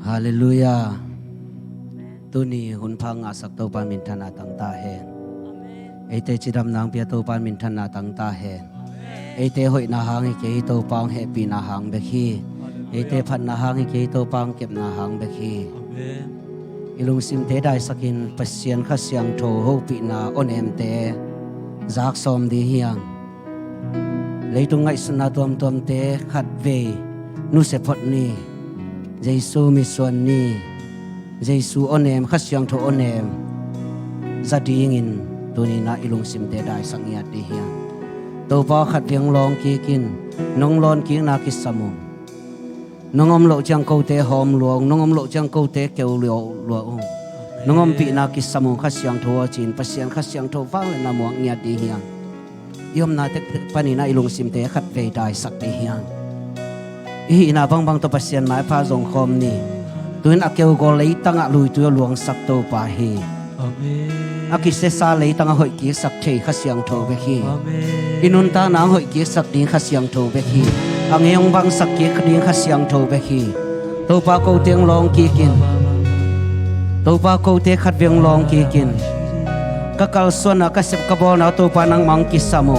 Hallelujah. Tuni hun phang asak to pan min thana tang ta hen. Ete chidam nang pia to pan min thana tang ta hen. Ete hoi na hang ke to pang happy na hang be khi. Ete phat na hang ke to pang kep na hang be khi. Ilung sim te dai sakin pasien kha siang tho ho pi na on em te zak som di hiang. Leitung ngai sna tom tom te khat ve nu se phot ni. Giêsu mi suan ni. Giêsu on em kha siang tho on em. Za ding in tuni na ilung sim te dai sang ya di hiang. To pa khat viang long ki kin nong lon ki na ki samung. Nongom lo chang câu te hom luong nongom lo chang câu te keu luong nongom pi na ki samung kha siang tho chin pasian kha siang tho wang le na muang nya di hiang yom na te pani na ilung sim te khat ve dai sak te hiang hi na bang bang to pasian mai pha jong khom ni tuin akeu go lei tanga lui tu luang sak to pa hi amen akise sa lei tanga hoi ki sak thei kha siang tho be hi inun ta na hoi ki sak ding kha siang tho be hi ang yong bang sak ki khading kha siang tho be hi to pa ko tiang long ki kin to pa ko te khat viang long ki kin ka kal sona ka sep ka bol na to pa nang mang ki samo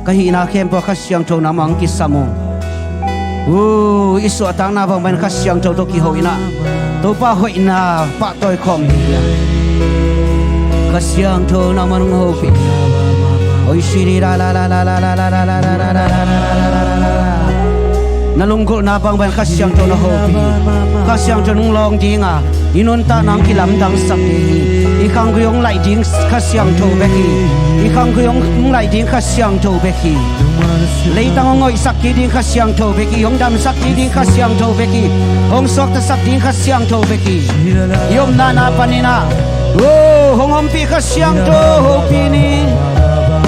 ka hi na khem po kha siang tho na mang ki samo isu atang na bang ban kha siang tho to ki hoina to pa hoina pa toy khom ni ka siang tho na man ho pi oi shiri la la la la la la la la la la la la nalunggol na bang ban kha siang tho na ho pi kha siang tho nung long ding a inon ta nang ki lam dang sak ni i khang yong lai ding kha siang tho be ki i khang yong lai ding kha siang tho be ki lei tang ngoi sak ki ding kha siang tho be ki yong dam sak ki ding kha siang tho be ki hong sok ta sak ding kha siang tho be ki yom na na panina hong om pi kha siang tho ho pi ni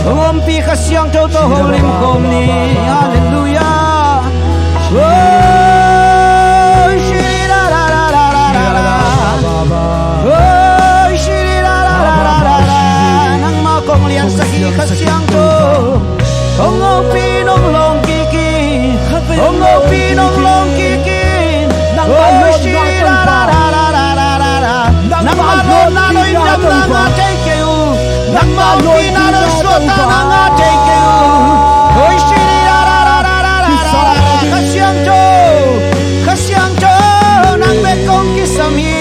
hong om pi kha siang tho to ho lim kom ni hallelujah shiri la la la la la la shiri la la la la la nang ma kong lian saki kha siang tho hong om pi nong long ki ki hong om pi nong long ki ki nang ma shiri la la la la la la nang ma lo na lo indam na ma take you nang ma lo na lo sota na ma take you oi shiri la la la la la kha siang tho nang me kong ki sami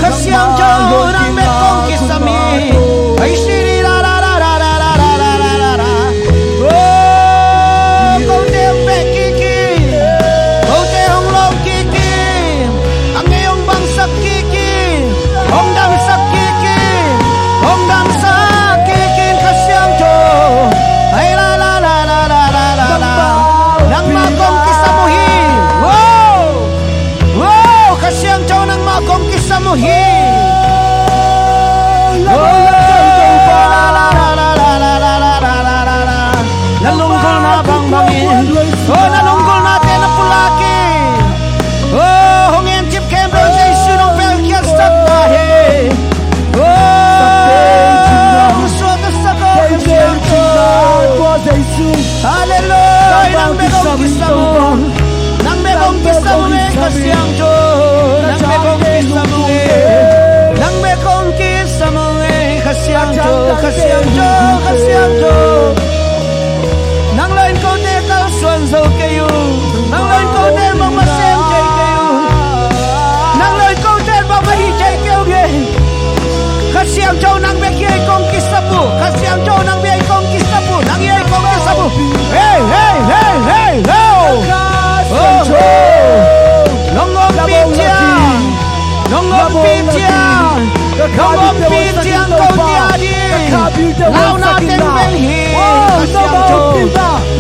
kha siang tho nang me kong ki sami oi shiri la la la la la la la la la la ko te pe ki ki ko te hong long ki ki ang yong bang sak ki ki hong dam sak ki ki hong dam sak ki ki kha siang tho ai la la la la la la la la nang ma kong ki samuhi kha siang tho nang ma kong ki samuhi nalunggol na bang bangin nalunggol na te na pulaki hong em chip kem bang Jesu nong pel kia sak ta he suota sako kha siang tho hallelujah nang me kong ki samu nang me kong ki samu me kha siang tho nang me kong ki samu nang me kong ki samu kha siang tho kha siang tho kha siang tho nang lên câu te tao xuân dâu cây u nang lên câu te mong mà xem chạy cây u nang lên câu te mong mà đi chạy kêu ghê khát xiang châu nang bé kia con kí sapu khát xiang châu nang bé con kí sapu nang ye con kí sapu hey hey hey hey ho nong ngom pi chiang nong ngom pi chiang nong ngom pi chiang câu tia đi lao na tên bên hi khát xiang châu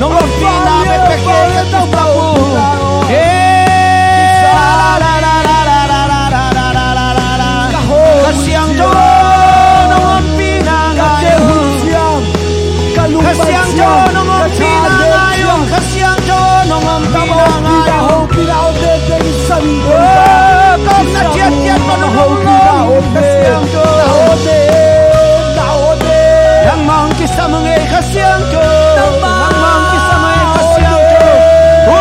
nong ngom pi na bé bé kia tao sapu hey la la la la la la la la la la la la khát xiang châu nong ngom pi na khát xiang châu nong ngom pi na khát xiang châu nong ngom pi na con na chết chết con nó hầu khát xiang châu nang mang ki sa mga khát xiang châu nang mang ki sa mga khát xiang châu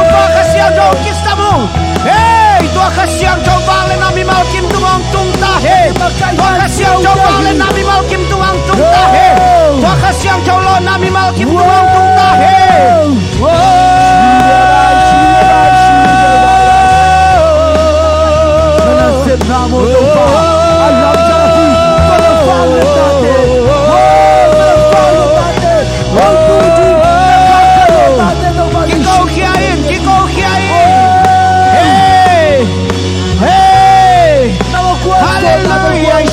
kami malkim tumang tungtahe. Menasib namo Tuhan. Alam jati penafal tate. Kikau khiain. Hey. Hallelujah.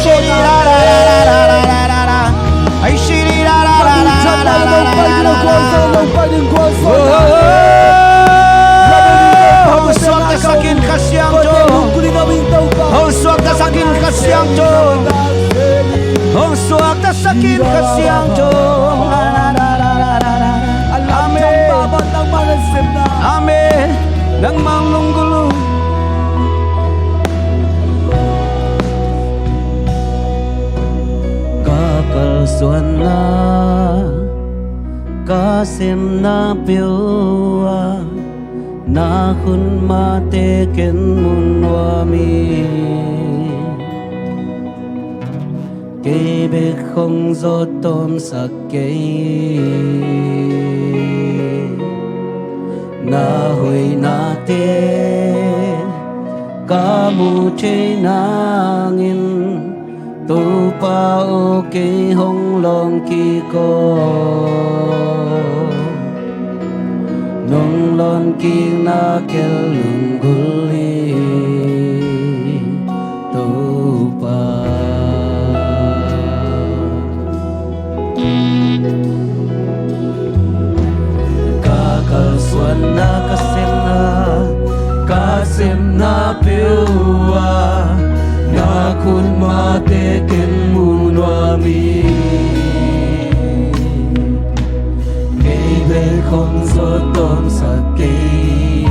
Suwag sakin kasyang Diyos. Suwag sakin kasyang Diyos. Suwag sakin kasyang Diyos. Amen. Amen. Nang manglunggulo. Kakalsuan na kasim na piwa na kun mateken munwami kebe không gió tôm sạc cây na hồi na te kamu che nangin tu pa o ke hong long ki ko nong lon ki na kel lung guli tu pa kakal suan na kasim na piwa na kun mateken munwami kebe không gió tôm sạc cây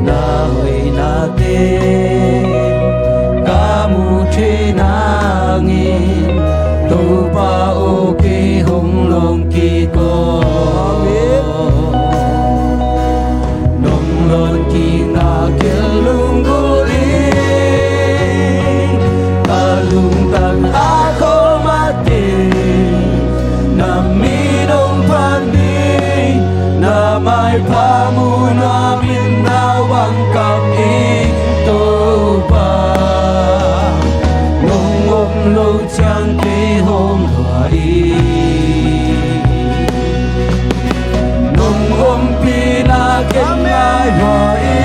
na hồi na te kamu che nangin tu pa o ke hong long ki ko nong lon ki na kel lung guli kalung tang ako mati na minong pani na may pamunamin na wangkap ito pa nung umlo chang kay hong luai nung pinagkangay luai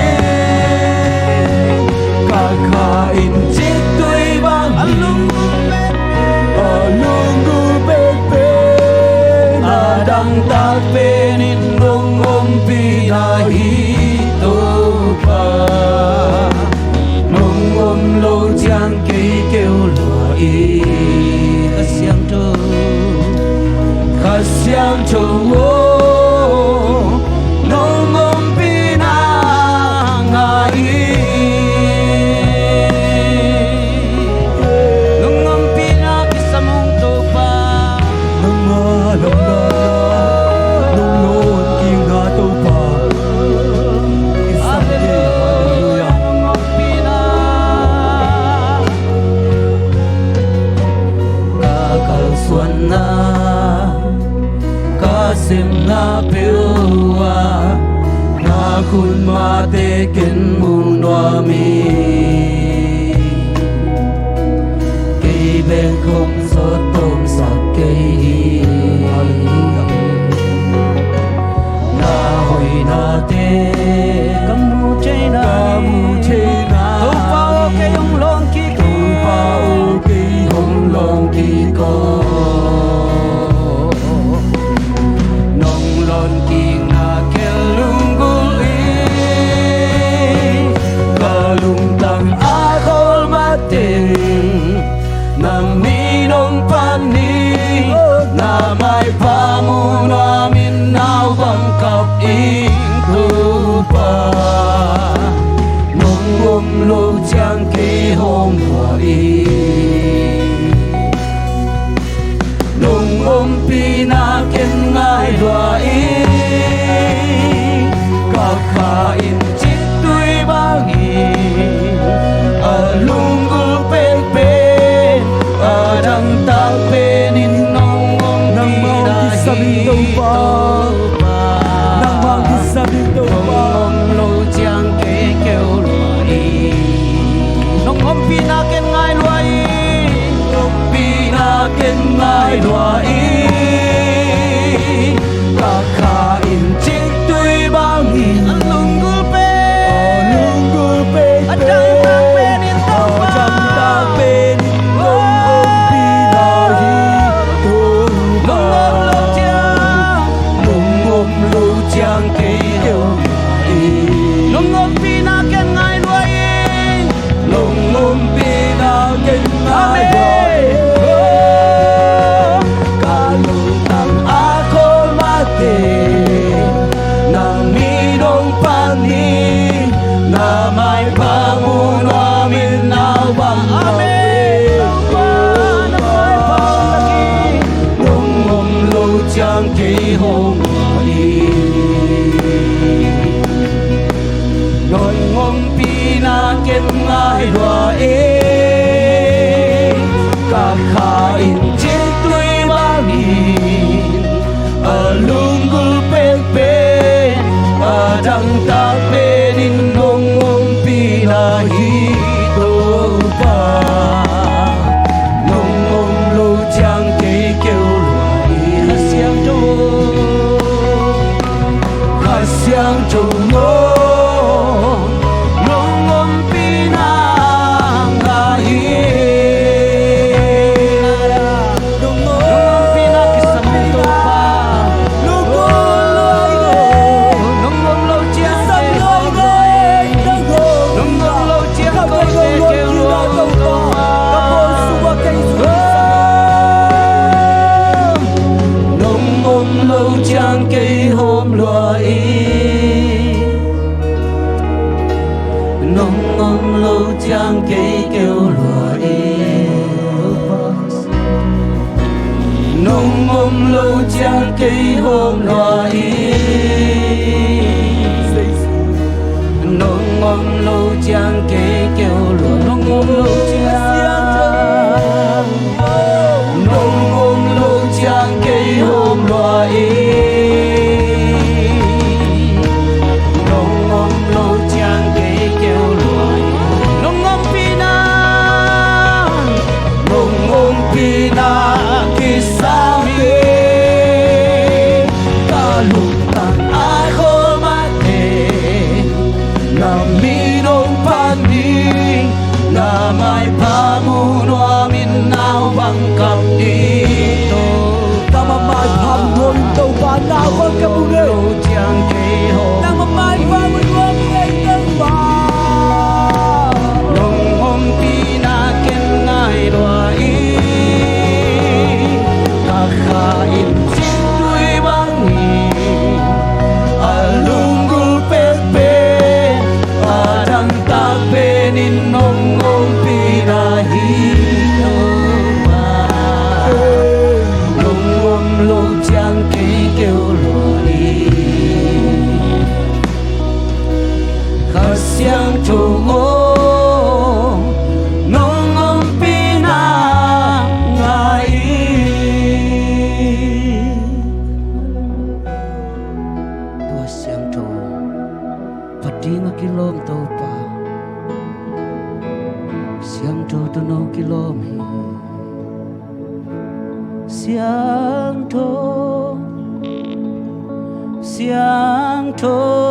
kakain chito'y bang adang takpenin nung pinahito pa nung umlo chang kay kêu luai kasyang cho nung pinangai nung pinakisamong tupa nung alam na nung noon king na tupa isang day hallelujah nung pina kakalsuan na kasim na piwa na kun mateken munwami kebe không gió tôm sạc cây na hồi na te kamu che na tu pa o ke hong long ki ko nong lon ki na kel lung guli kalung tang akol mating na minong pani na may pamunamin na wangkap ito pa nung umlo chang ki hong luai ken ngai lua i ka kha in chik tui bang hi lungul pe adang tak pe nin tau pa adang tak pe nin ngom pi na hi tu pa ngom lu chiang ke kêu ngom pi na ken ngai lua i ngom pi na ken ngai lua Hãy subscribe cho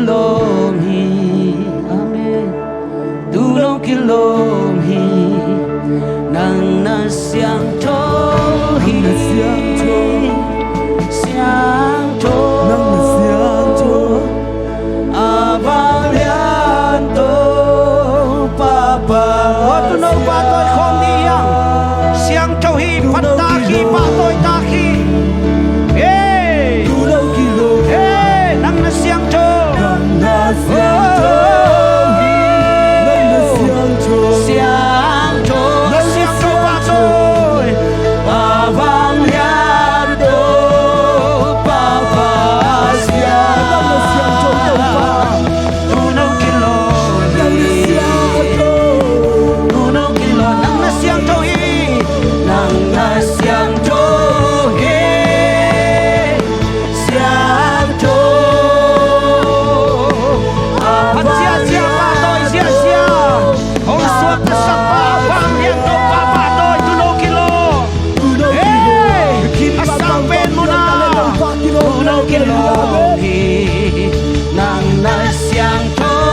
kilom hi amen tu no kilom hi nang na siang cho hi siang cho nang na siang cho avalian to papa tu no pa tôi không đi yang siang cho hi phát ta khi pa tôi ta khi tu no kilom nang na siang cho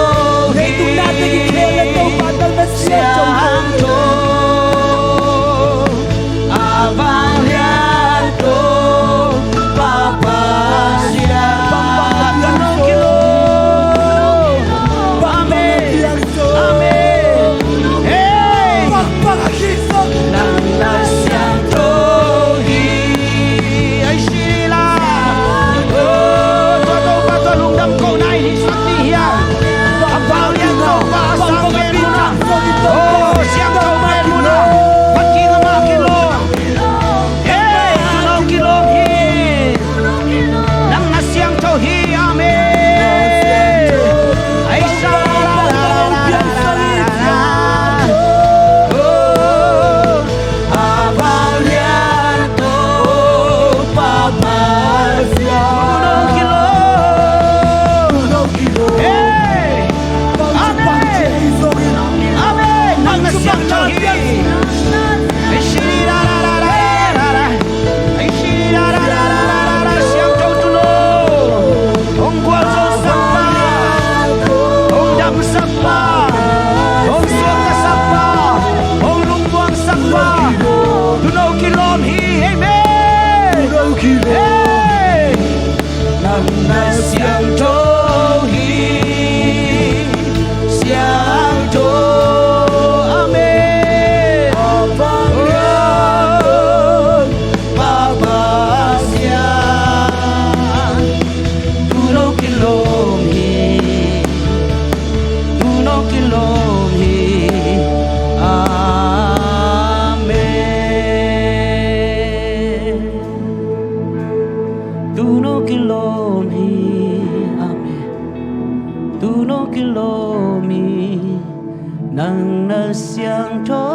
nang na siang cho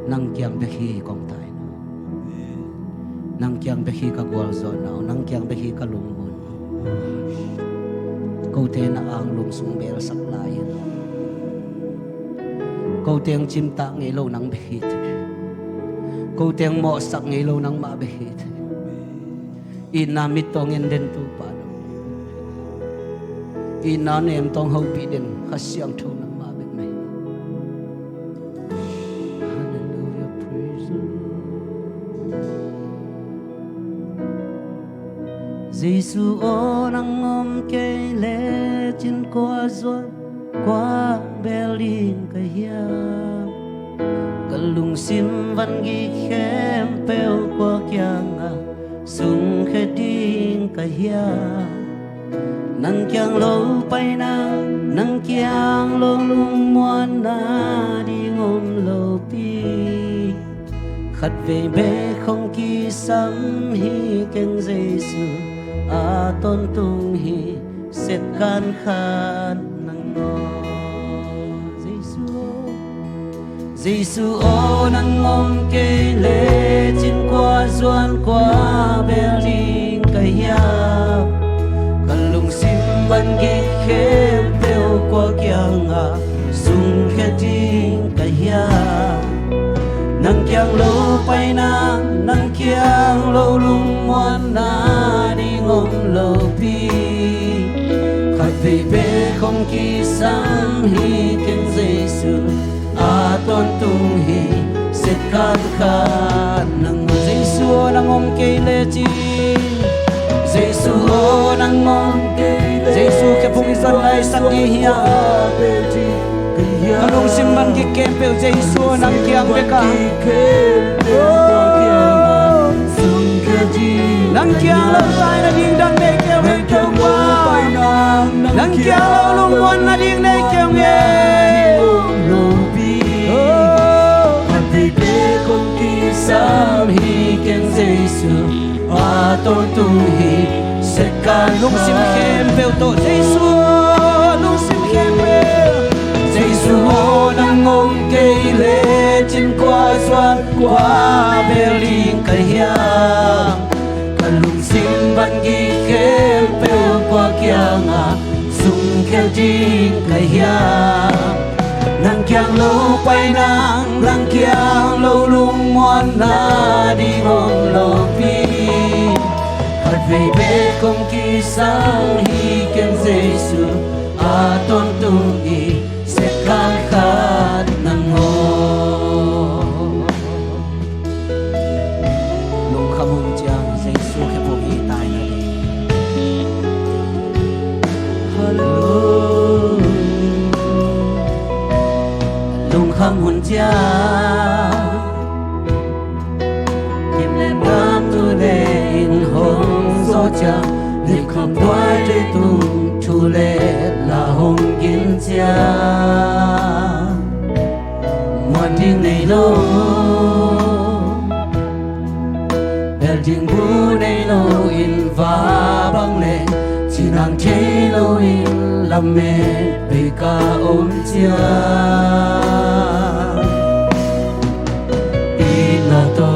nang kiang be hi kong tai na nang kiang be hi ka gwal zo na nang kiang be hi ka lung mun ko te na ang lum sung bel sak lai ko teng chim ta ngai lo nang be hi the ko teng mo sak ngai lo nang ma be hi the ina mit tong en den tu pa ina nem tong ho pi den ha siang thu nang ma be mai hallelujah praise the Lord Giêsu ô nang om cây lệ trên qua ruộng qua bè linh cái hiam cả lùng sim văn ghi khem peo qua kiang à sung khe đinh cái hiam nang kiang lâu bay nang kiang lâu lung muan na đi ngom lâu pi khát về bê không kỳ sắm hi keng Giêsu a tôn tung hi set kan khan nang no Giêsu ô nang ngom cây lệ trên qua doan qua bè linh cái hiam kan lung sim ban ghi khem peo qua kiang a sung khe ding cái hiam nang kiang lâu bay nang kiang lâu lung muan na đi ngom lâu pi khát về bê không kỳ sam hi keng Giêsu a tôn tung hi set kan khan nang Giêsu nang om cây lệ chi Giêsu ô nang om cây lệ Giêsu ke phung izan lai sat đi hiya kanung simban ki kempel Giêsu nang kiang beka nang kiang lâu sai na ding dang nei kêu hei kêu qua nang kiang lâu lung muan na ding nei kêu nghe sam hi keng Giêsu a tôn tung hi set kan lung sim khem peo to Giêsu lung sim khem peo Giêsu ô nang ngom cây lệ trên qua doan qua bè linh cái hiam kan lung sim ban ghi khem peo qua kiang a sung khe ding cái hiam nang kiang lâu bay nang kiang lâu lung muan na đi ngom lâu pi khát về bê không kỳ sang hi keng Giêsu a tôn tung hi set kan khat nang ngô lung kham hung chang Giêsu khe bo hi tai na đi hallelujah lung kham hun cha kim lem đam tu le in hong gió cha liệp kham đoái để tung chu le là hong kin cha muan ding nei lo bel ding bu nei lo in va bang le chỉ nàng thế lo in làm mẹ về ca ôm cha na to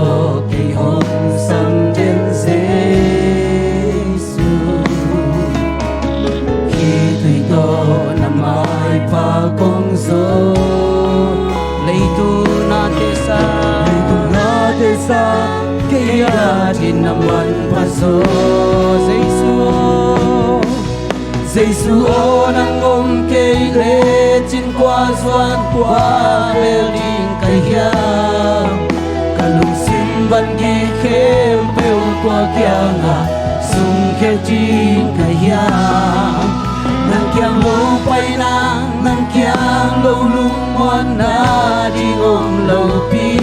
kỳ hôn sam đến Giêsu khi tùy to nằm ai pa công gió lấy tu na te sa kia thì nằm ăn pa gió Giêsu ô nang ôm cây lệ trên qua doan qua bè linh cái hiam lung sim ban ghi khem peo qua kiang a sung khe ding cái hiam nang kiang lâu bay nang kiang lâu lung muan na đi ngom lâu pi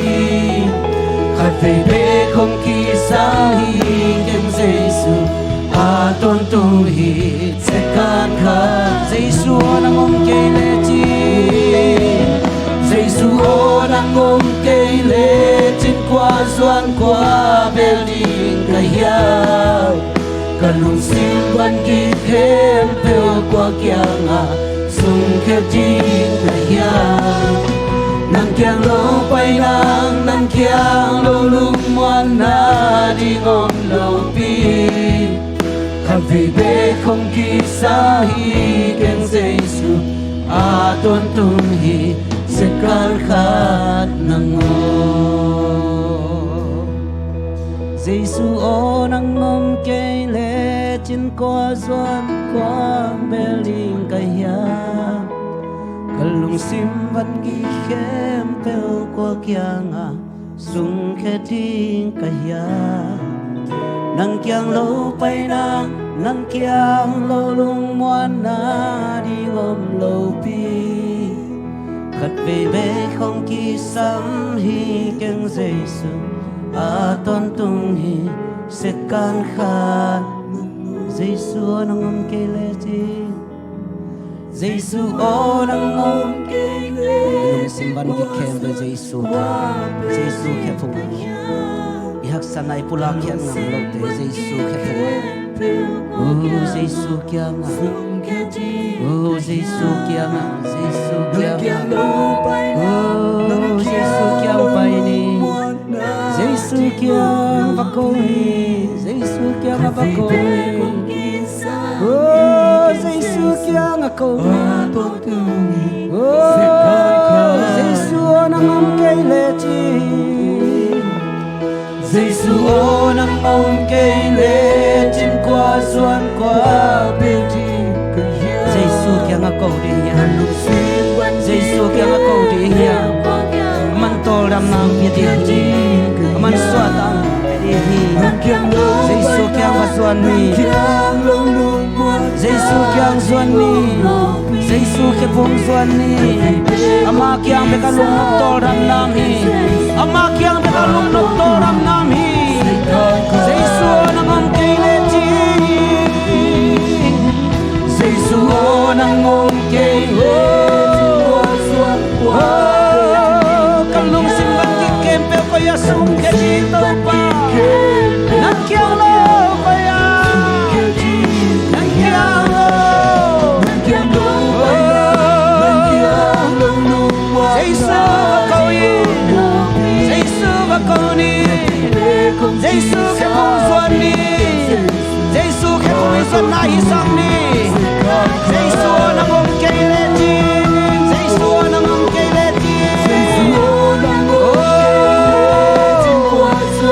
khát về bê không kỳ sang hi keng Giêsu a tôn tung hi set kan khat Giêsu nang om cây lệ chi Giêsu ô nang ôm cây lệ trên qua doan qua bè linh cái hiam cả lung sim ban ghi khem peo qua kiang a sung khe ding cái hiam nang kiang lâu bay nang kiang lâu lung muan na đi ngom lâu pi khát về bê không kỳ sa hi keng Giêsu a tôn tung hi set kan khat nang ngô Giêsu ô nang ngom cây lệ trên qua doan qua bè linh cái hiam kan lung sim van ghi khem peo qua kiang a sung khe ding cái hiam nang kiang lo pai na nang kiang lo lung muan na đi ngom lo pi khát về bê không kỳ sắm hi kiang Giêsu a ton tung hi sẽ can khát Giêsu nang ngom kê lê chi Giêsu o nang ngom kê lê nung simban ki kem be Giêsu khe phung ihak sanai pula kian ngam lo te Giêsu khe phung Giêsu kia nga Giêsu kia nga Giêsu kia nga Giêsu kia pai ni Giêsu kia va ko ni Giêsu kia nga va ko ni Giêsu kia nga ko ni Giêsu nang om cây lệ chi Giêsu nang om cây lệ trên qua xuân qua bên chi Giêsu kia nga ko đi hiền Giêsu kia nga ko đi hiền man to ram nang pia đi chi man xoa tang đi hi Giêsu kia nga xuân mi Giêsu kia xuân mi Giêsu kia phong xuân mi ama kia be ka lung nok to ram nam hi ama kia be ka lung nok to ram nam hi Giêsu nang om cây lệ chi Giêsu nang om cây lệ kalung simban ki kempe ko ya sum ke ji to pa nak kyang lo ko ya nak kyang lo Giêsu ko yi Giêsu va ko ni Giêsu ke phong xuân ni Giêsu ke phong xuân na hi sam ni Giêsu nang om cây lệ chi Giêsu nang om cây lệ chi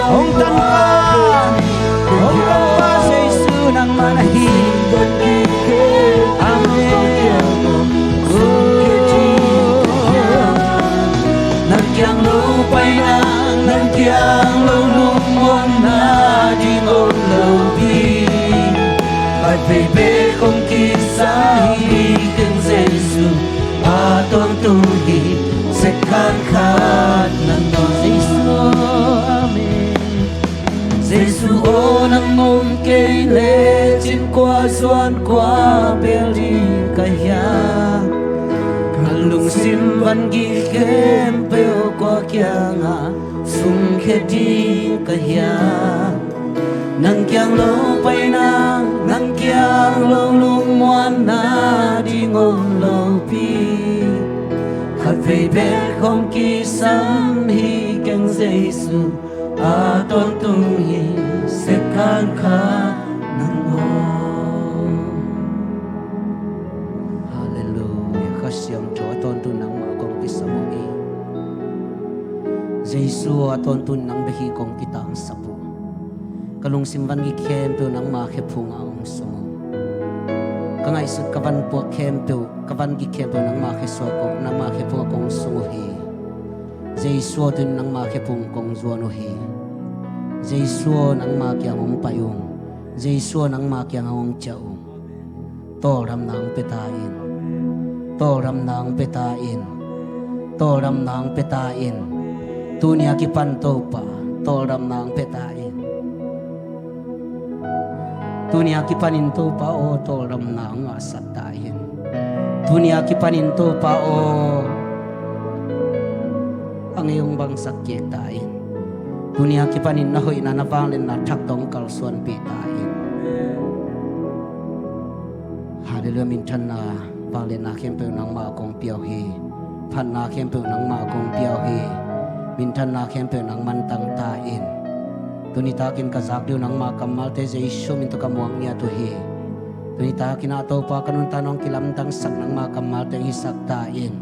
Ông tan pa Giêsu nang manahi Amen nang kiang lo pai na nang kiang lo lung muan na đi ngôn lâu bi phải về bê không kỳ sáng hi kinh Giêsu a tôn tu hi sẽ khát khát nang no Giêsu amen Giêsu o nang ôm cây lệ trên qua xuân qua bel đi kaya kalung simban gi kem peo kwa kya nga sung khe di kaya nang kyang lo pai na nang kyang lo lung muan na đi ngom lo pi khát về bên không kỳ sam hi keng Giêsu a tôn tung hi sẽ can khát nang ngom hallelujah khát siam cho tôn tu nang ma kong ki samu i Giêsu a tôn tu nang be hi kong ki tang sapu kalung simban gi khem pe nang ma khe phung ang song kangai sut kavan pu khem pe kavan gi khem pe nang ma khe so ko nang ma khe phung kong song hi Giêsu tu nang ma khe phung kong zuan hi Giêsu nang ma kyang ong payung Giêsu nang ma kyang ong chau to ram nang pe ta in to ram nang pe ta in to ram nang pe ta in tunia ki pan to pa to ram nang pe ta in tunia ki panin to pa o to ram nang a sat ta in tunia ki panin to pa o ang iyong bang sakye ta in dunia ki panin na hoy na nabang len na thak tong kal suan pi ta in hallelujah min than na bang len na khem pe nang ma kong piao hi phan na khem pe nang ma kong piao hi min than na khem pe nang man tang ta in tuni ta kin ka zak diu nang ma kamal te Giêsu min to kamuang nia tu hi tuni ta kin ato pa kanun tanong kilam tang sak nang ma kamal te isak ta in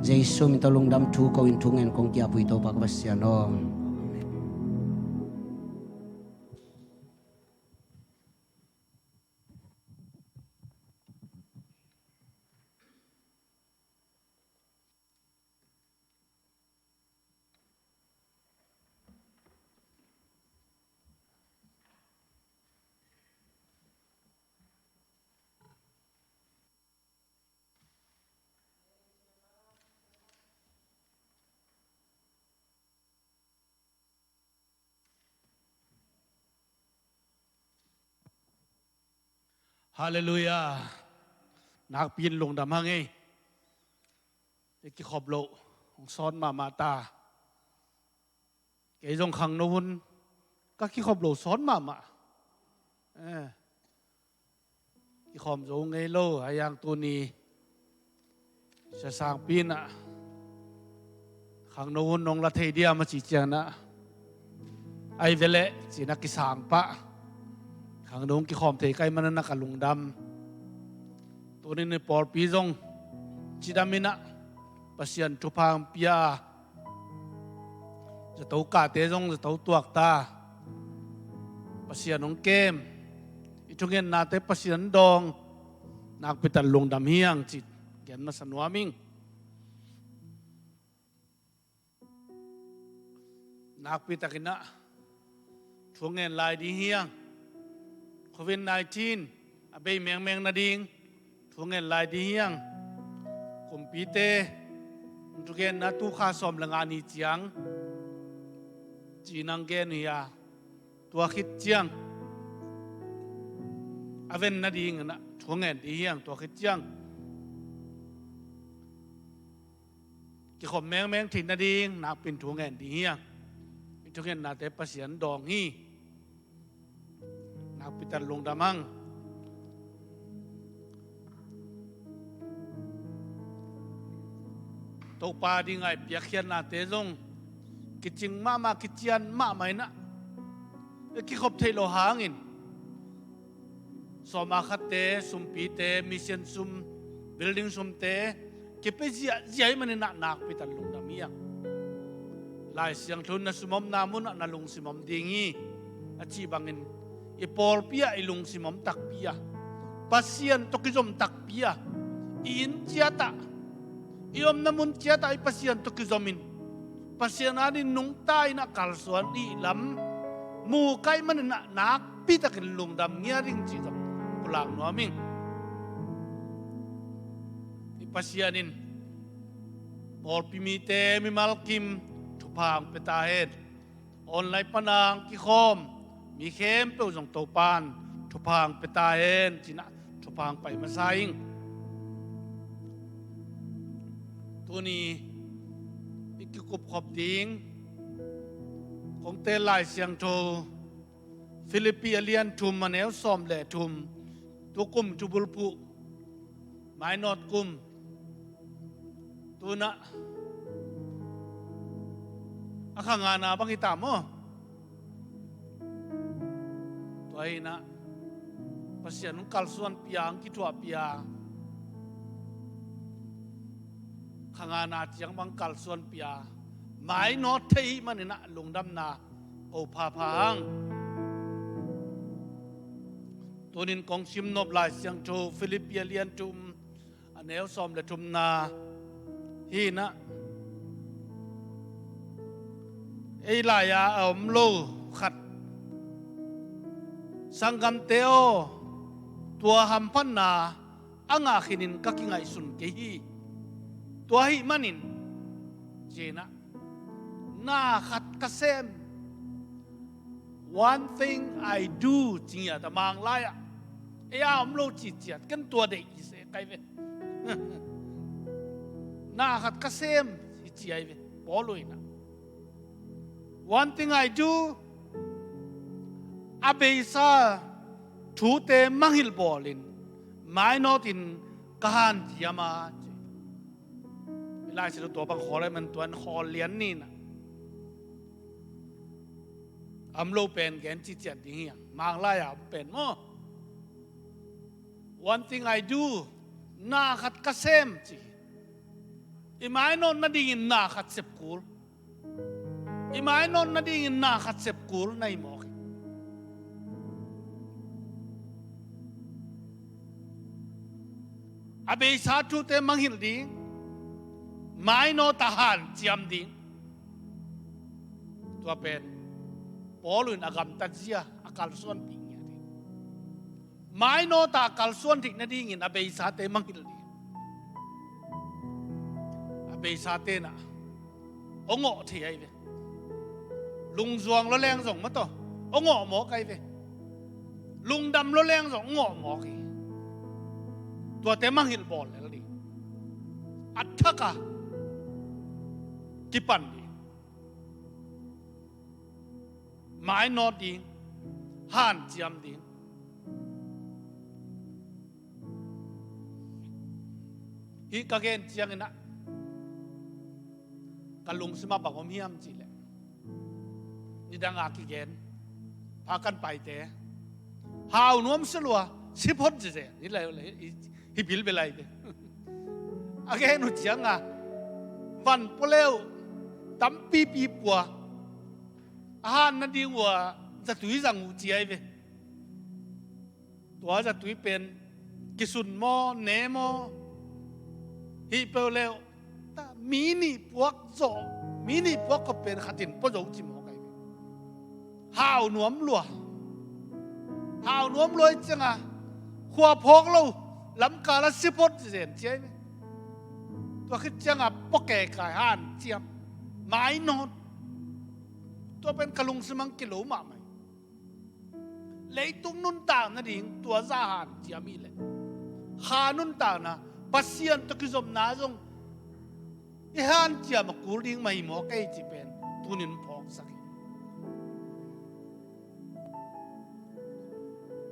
Giêsu min to lungdam thu ko in thungen kong kia pui to pa ka sianom ฮาเลลูยานักปีนลงดำฮังไงเด็กขอบโลของซ้อนมาตาเกยจงขังนู้นก็ขี้ขอบโลซ้อนมาขี้ขอมจงไงโลหายังตัวนี้จะสร้างปีนอ่ะขังนู้นนงละเทเดียมาจีเจียนะไอเวลจีนักกิสางปะขังนู้นขี้ขอมเทไกมันนักลุงดำตัวนี้ในปอปีจงจีดามินะปัสยันทุพังปียจะเต้ากาเตจงจะเต้าตัวตาปัสยันน้องเกมอีทุกเงินนาเตปัสยันดองนักปิตันลงดำเฮียงจิตเกมมาสนวามิงนักปิตากินะทุกเงินลายดีเฮียงโควิด-19อาเบยแมงนาดิงทุกเงินลายดีเฮียงคุมปีเตทุกเงินนัตุข้าสมลังอานิจียงจีนังเกนเฮียตัวคิดเจียงอาเวนนาดิงนะทุกเงินดีเฮียงตัวคิดเจียงกี่ขมแมงถิ่นนาดิงนักเป็นทุกเงินดีเฮียงทุกเงินนาเตปเสียนดองฮีนักปิตันลงดามังตัวปาดีไงเปียกเขียนนาเตจงกิจิงมากิจยันมาไหมนะกิขบเทโลหางินสมาคัตเตสุมปีเตมิเซียนสุมบิลดิ้งสุมเตกิเปจีใจมันนักปิตันลงดามียลายเสียงทุนนะสมอมนามุนนะลงสมอมดิงีอาชีบังเงินอีปอลเปียอีลงสมอมตักเปียปัสยันตกิจมตักเปียอินเจียตาiom namun tiada ai pasien to kizomin pasien ani nung tai na kalsuan di lam mu kai man na nak pita kin lung dam ngia ring chi dam pulang no aming i pasienin por pimite mi malkim thupang petahet online panang ki khom mi khem pe jong to pan thupang petahen china thupang pai masaingตัวนี้อีกกบขอบดิ้งของเตลายเสียงโทฟิลิปปิเลียนทุมมาแนวซ้อมแหล่ทุมตัวกุมจุบุลปุไม้นอดกุมตัวน่ะอาขางานาบังอิตามอ๋อตัวไอ้น่ะภาษาหนุ่งกัลส่วนปียงกิจวัตรปียขางานาเจียงบังกัลส่วนปียหมายนอดเทยมันนะลงดำนาโอพาพังตัวนินกองชิมนบลายเสียงโจฟิลิปปิเลียนจุมอันเนวซอมและจุมนาฮีนะไอลายาอมโลขัดสังกัมเตโอตัวหัมพันนาอ่างอาขินินกักิงไอสุนเกฮีตัวหิมันินเจนะน่าขัดกระเซม one thing I do จริงอะแต่มางไล่อะไอ้อมโลจิตเจียดกันตัวเด็กอีเสกไกเวน่าขัดกระเซมอีเจียเวบอลุยนะ one thing I do อาเบซาทูเตมังฮิลบอลินไม่นอตินกะฮันที่ยามาลายสิตัวบางขอเลยมันตัวขอเลี้ยนนี่นะอัมโลเป็นแกนจิตเจตอย่างเงี้ยมางไล่อะเป็นมั้ง one thing I do น่าขัดกระเซมจีอีไม้นนน่าดิ่งน่าขัดเสพกูลอีไม้นนน่าดิ่งน่าขัดเสพกูลในหมอกอาเบสาทูเตมังหิลดีไม้โนตาหันเจียมดิ้งตัวเป็นปอลุนอากามตัดเสียอาการส่วนปิงเนี่ยดิไม้โนตาอาการส่วนที่นั่นดิ้งอินอาเบยซาเตมังฮิลดีอาเบยซาเตน่ะองค์ที่ไอ้เวลุงจวงแล้วแรงส่งมาต่อองค์หมอไกเวลุงดำแล้วแรงส่งองค์หมอไก ตัวเต็มมังหิลบอลเลยดิอัฐกะกิปันดีไม้นอดีห่านเจียมดีฮีกะเกนเจียงนะกะลุงสมาบักอมเฮียมจีแหละนี่ดังอากิเกนพากันไปเตะหาวนวมสลัวสิพดจีเจนี่เลยฮิบิลเบลัยเดอาเกนุเจียงอ่ะวันพเลวตั้มปีปัวอาหารนั่นดีว่าจะตุยจังหูเจียไปตัวจะตุยเป็นกิสุนมอเนมอฮิเปเลวแต่มินิพวกโจมินิพวกก็เป็นขัดินปะโจจิมอไกหาวนวมลัวหาวนวมลัวจังอ่ะขวบพกเราลำกาลสิพดเจียนเจียไปตัวคือจังอ่ะปกแก่กายห่านเจียมไม้นอนตัวเป็นกะลุงสมังกิโลมาไหมเลยตุ้งนุ่นต่างนั่นเองตัวซาหานเจียมีเลยขานุ่นต่างนะปัสยันตะกิจมนาจงอีหานเจียมกูลิงไม่หมอใกล้จีเป็นตุนินพองสัก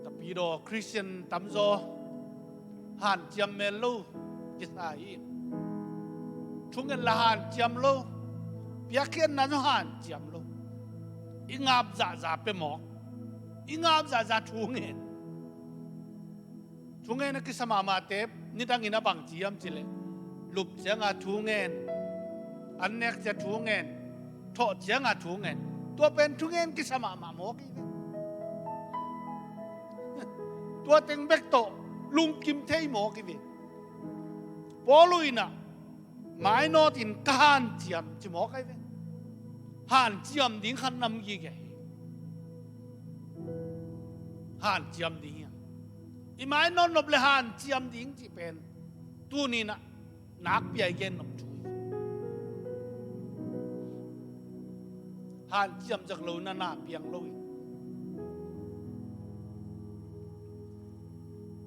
แต่ปีโดคริสเตียนตั้มโจหานเจียมเมลูกิสาอินช่วงเงินละหานเจียมโลเปียกเขียนนั้นหานเจียมโลอิงาบจ่าไปหมอกอิงาบจ่าช่วงเงินนักสมามาเทปนี่ดังอินาบังเจียมจิเลลุบเจียงอาช่วงเงินอันเน็กจะช่วงเงินโถเจียงอาช่วงเงินตัวเป็นช่วงเงินกิสมามาหมอกตัวเต็งเบกโตลุงกิมเทยหมอกอีพอลุยนะไม้นอตินกานเจียมจิหมอกไอ้เว้ห่านเจียมดิ้งขันนำยี่แก่ห่านเจียมดิ้งอีไม้นอนนบเลยห่านเจียมดิ้งจีเป็นตัวนี้นะนักเปียเย็นนบช่วยห่านเจียมจากโลน่าเปียงโลย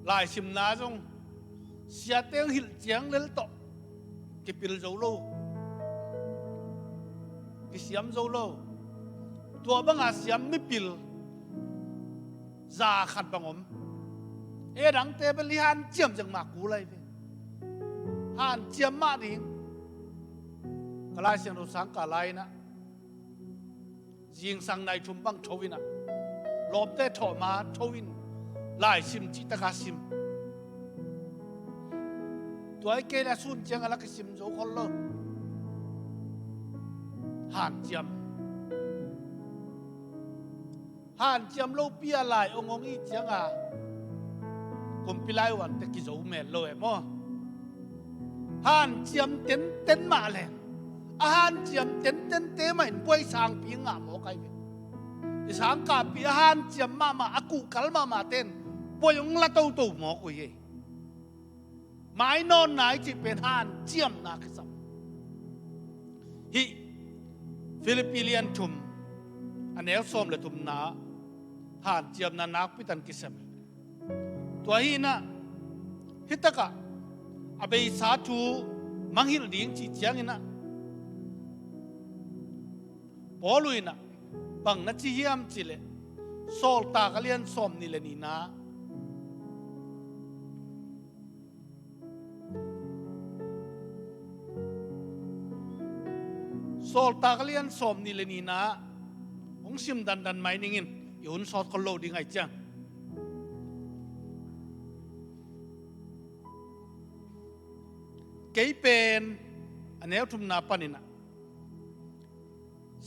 ลายชิมนาจงเสียเตียงหิลเจียงเล็ดโตกิปิลโจโลกิเสียมโจโลตัวบังอาเสียมไม่ปิลซาขัดบังอมดังเตเป็นลิฮันเจียมจังมากกูเลยฮันเจียมมากดิกลายเสียงเราสังกาไลนะยิงสังในชุมบังโชวินะลบเตถอมาโชวินลายซิมจิตกาซิมตัวไอ้เกล้าสุนเจียงอะไรก็ซิมโจคนละห่านเจียมห่านเจียมโลปีอะไรองค์อีเจียงอ่ะกุมพิไลวันแต่กิโจเมลเลยมั้งห่านเจียมเต้นมาเลยห่านเจียมเต้นเต้ไม่ป่วยสางปีงามโอเคไหมสางกาปีห่านเจียมมาอากูกัลมาเต้นป่วยองละตัวหมอกุยไม้นอนไหนจีเป็นห่านเจียมนักสัมฮิฟิลิปปิเลียนทุมอันนี้ส้มเลยทุมนาห่านเจียมนานักพิตันกิสมตัวฮีนะฮิตกะอาเบยสาธุมังฮิลดิ้งจีเจียงนะพอลุยนะบังนัดจีเฮียมจิเลโซลตากเลียนส้มนี่เลยนี่นะโซลตากเลียนส้มนี่เลยนี่นะองซิมดันไม่นิ่งอยู่หุ่นซอดคนโลดิ้งไอจังเกี่ยเป็นอันนี้ทุมนาปานินะ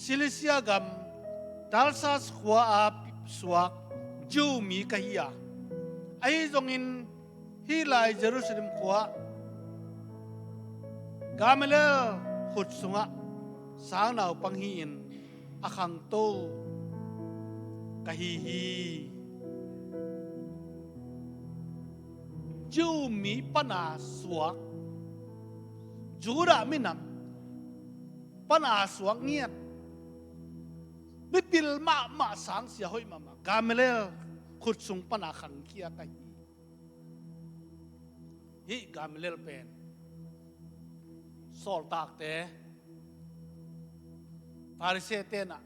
ซิลิเซียกัมทัลซัสขัวอาสวกจูมีกะฮิยาไอ้ตรงอินฮิไลเยรูซาเล็มขัวกาเมเลขุดสุงะสางนาวปังฮีนอาคังโตกะฮีจูมีปนาสวกจูระมินำปนาสวงเงียบไม่ปิลมาสังเสียห้อยมากาเมเลขุดสุงปนาขังเกียกัน hi Gamliel pen sol tak te Pharisee te na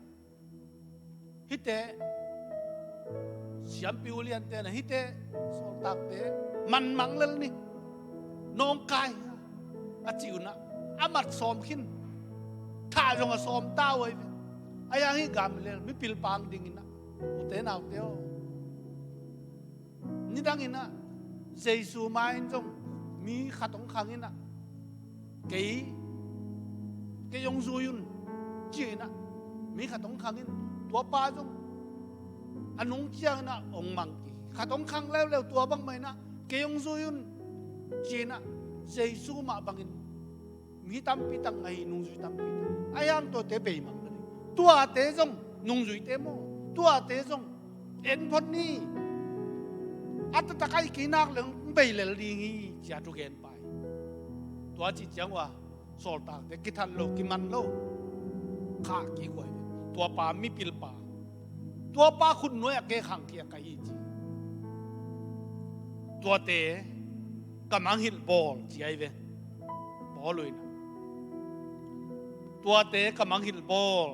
hi te siam piulian te na hi te sol tak te man manglel ni nong kai a chiu na amat som khin tha jong a som ta wai ayang hi Gamliel mi pil pang ding ina ute naw teo ni dang ina Giêsu mai jong mi khatong khang ina cái yong zuyun chi na mi khatong khang in tua pa jong anung chiang na ong mang ki khatong khang leo leo tua bang mai na cái yong zuyun chi na Giêsu ma bangin mi tam pi tang ai nung zui tam pi ayang to te pe mang ni tua te jong nung zui te mo tua te jong en phon ni at ta kai ki nak leng be le li ngi cha tu gen pai tua chi chang wa sol tak te ki than lo ki man lo kha ki koi tua pa mi pil pa tua pa khun noi ke khang kia kai chi tua te kamang hil bol chi ai ve bol loi na tua te kamang hil bol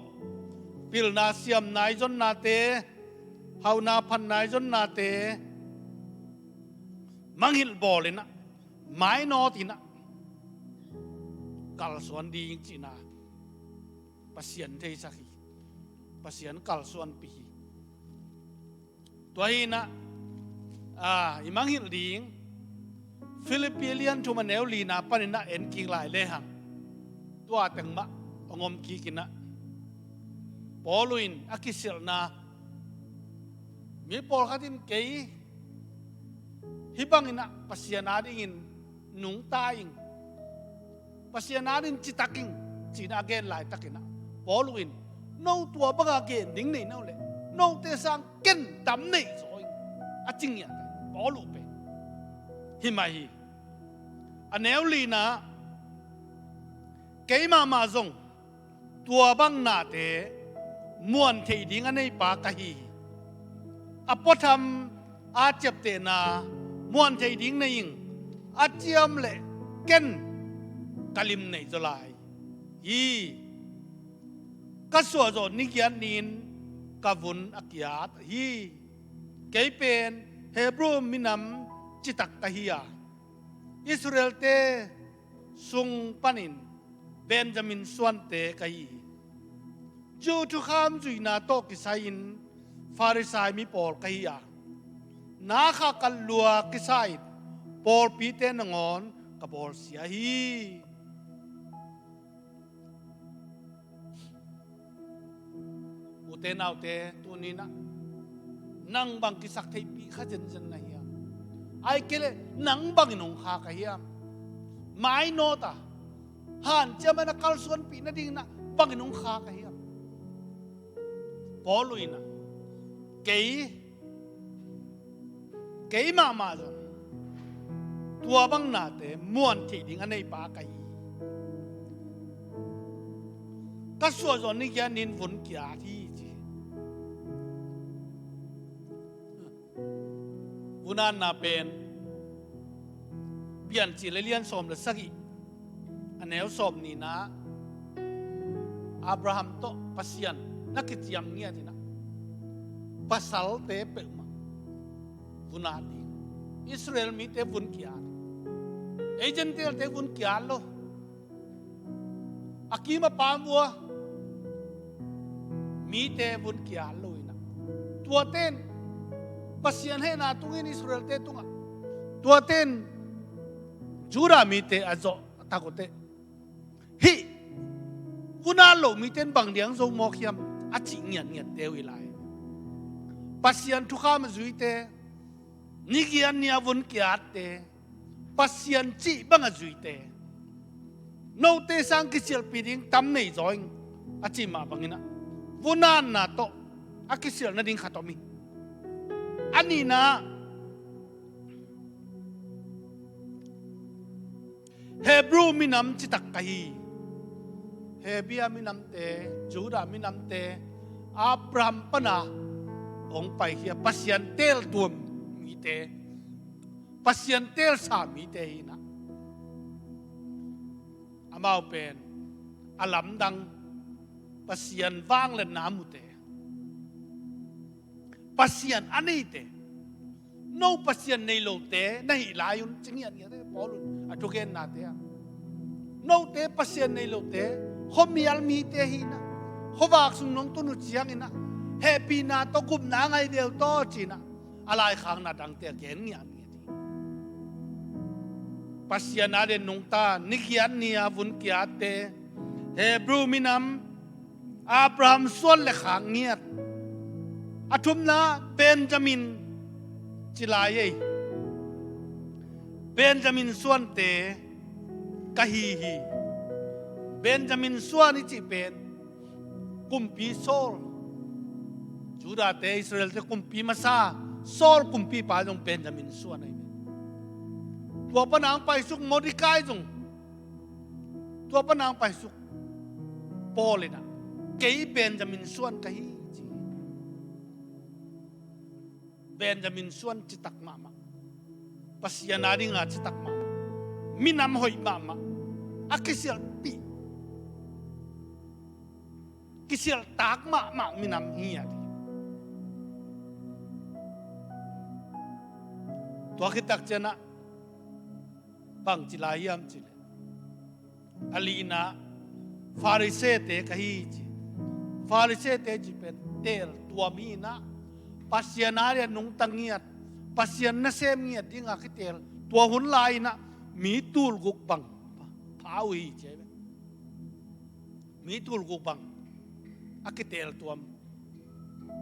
pil na siam nai jon na te hau na phan nai jon na te mang hil bol na mai no ti na kal suan di chi na pasien thei sakhi pasien kal suan pi tua hi na imang hil ding Philippines thu maneu li na panina en king lai le hang tua teng ma ongom ki kina poluin akisil na mi pol khatin kei hibang ina pasien adingin nung taing pasien adin chitaking china gen lai takina poluin no tua baga gen ding nei no le no te sang ken dam nei soi aching ya polu pe himai aneu li na keima ma zong tua bang na te muan thei ding anei pa ka hi apotham a chep te na muan thei ding nei ing achiam le ken kalim nei zolai hi ka so zo ni kian nin ka vun akiat hi keipen Hebrew minam chitak kahia Israel te sung panin Benjamin suan te kai ju tu kham zui na to kisain Pharisai mi pol kahia na kha kalua kisai pol pi te nangon ka pol sia hi ute nau te tunina nang bang kisak thei pi kha jen jen na hi ai kele nang bang nong kha ka hiam mai no ta han chama na kal suan pi na ding na bang nong kha ka hiam poluina kei ma zo tua bang na te muan thi ding anei pa kai ka so zo ni ya nin vun kya thi chi vunan na pen pian chi le lian som le sagi aneu som ni na Abraham to pasian nakitiam ngia tina pasal te pe ma vunadi Israel mi te vun kia agentel te vun kia lo akima pamwa mi te vun kia lo ina tua ten pasian he na tungin Israel te tunga tua ten jura mi te azo takote hi vuna lo mi ten bang diang zo mo khiam achi ngian ngian te wi lai pasian thu kham zui te ni gian nia vun kiat te pasian chi bang zui te no te sang kisil piding tam nei joing achi ma bangina vunan na to akisil na ding khatomi ani na Hebrew minam chitak kahi Hebia minam te Judah minam te Abraham pana ong pai hia pasian tel tuam mi te pasien tel sami te hina amau pen alam dang pasien wang le namu te pasien ani te no pasien nei lo te nahi layun chingian ya te polun atogen na te no te pasien nei lo te homial mi te hina howak sung nong tunu chiang ina happy na to gup na ngai del to china alai khang na dang te gen nya ni pasien na de nong ta nikian nia vun kia te Hebrew minam Abraham suan le khang nghiat athum na Benjamin chilai Benjamin suan te kahi hi Benjamin suan chi pen kumpi Saul Judah te Israel te kumpi masa Saul kumpi pa jong Benjamin suan ai tua panang pai suk Mordecai jong tua panang pai suk Paul ina kei Benjamin suan kahi chi Benjamin suan chitak mama pasiana ringa chitak mama minam hoi mama akisial pi kisial tak mama minam hiya tua kitak chena bang chilayam chile alina Pharisee te kahi chi Pharisee te chi pen tel tua mi na pasianaria nung tangiat pasian na sem ngiat dinga kitel tua hun lai na mi tul guk bang phawi che mi tul guk bang akitel tuam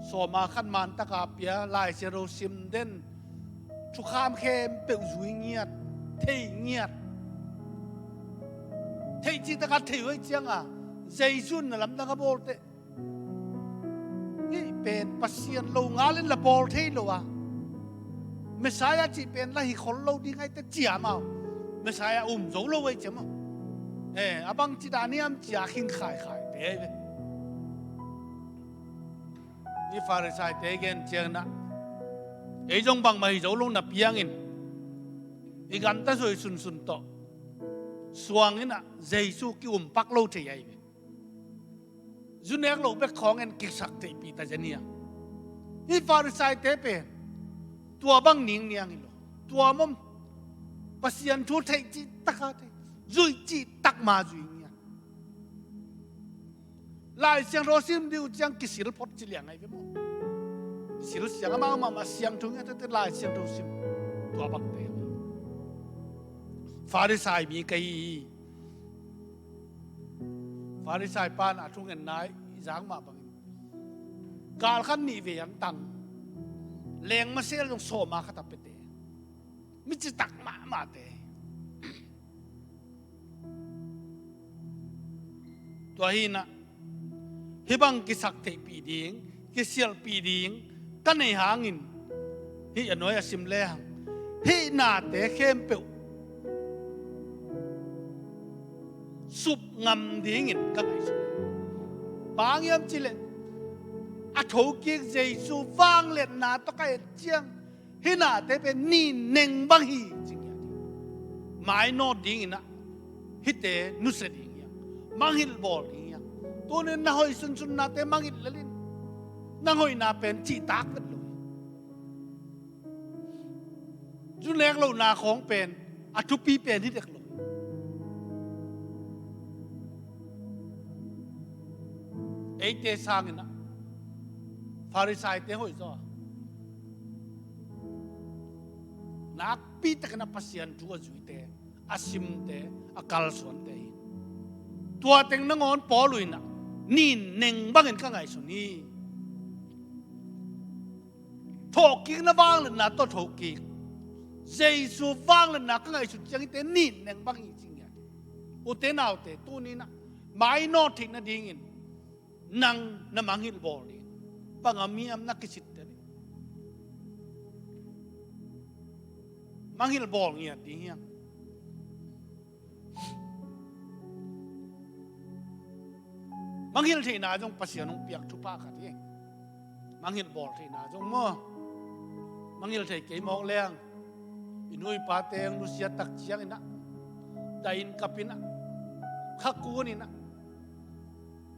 so ma khan man takapia lai sero sim den chu kham khem pe zui ngiat thei ngiat thei chi ta ka thei wei chiang a Jason na lam da ka bol te ni pen pasien lo nga len la bol thei lo a Messiah chi pen la hi khol lo di ngai te chia ma Messiah zo lo wei chama abang chi da niam chia khin khai khai te ni Pharisee te gen chiang na ei jong bang mai zo lo na piang in igan ta soi sun sun to suang ina Jesu ki pak lo te ai junek lo be khong en ki sak te pi ta jania ni Pharisee te pe tua bang ning niang lo tua mom pasian thu thei chi takha te zui chi tak ma zui nia lai siang ro sim diu chang ki sil pot chi liang ai be mo sil siang ma siang thung te lai siang ro sim tua bang te Pharisee mi kai Pharisee pan athung en nai jang ma bang kal khan ni ve yang tang leng ma sel jong so ma khata pete mi chi tak ma te to hina hibang ki sak te pi ding ki sial pi ding kan nei hangin hi anoi asim le hang hi na te khem pe sup ngam dingin ka ngai su bang yam chile a thau ki Jesu wang le na to kai chiang hi na te pe ni neng bang hi ching ya mai no ding ina hi te nu se ding ya mang hil bol ding ya to ne na hoi sun sun na te mang hil lalin na hoi na pen chi tak vet lo ju lek lo na khong pen a thu pi pen hi dek lo ei te sang ina Pharisee te hoi zo nak pi ta kana pasian tu zui te asim te akal suan te tua teng na ngon poluina ni neng bangin ka ngai su ni thoki na wang na to thoki Jesu wang na ka ngai su chang te ni neng bang hi ching ya u te nau te tu ni na mai no thik na dingin nang na mangil bol ni pangamiam na kisit te mangil bol ngia ti hiang manghil thei na jong pasian nong piak thu pa khat hi manghil bol thei na jong mo manghil thei ke mok leng inui pateng nusia tak chiang ina dain kapina khakun ina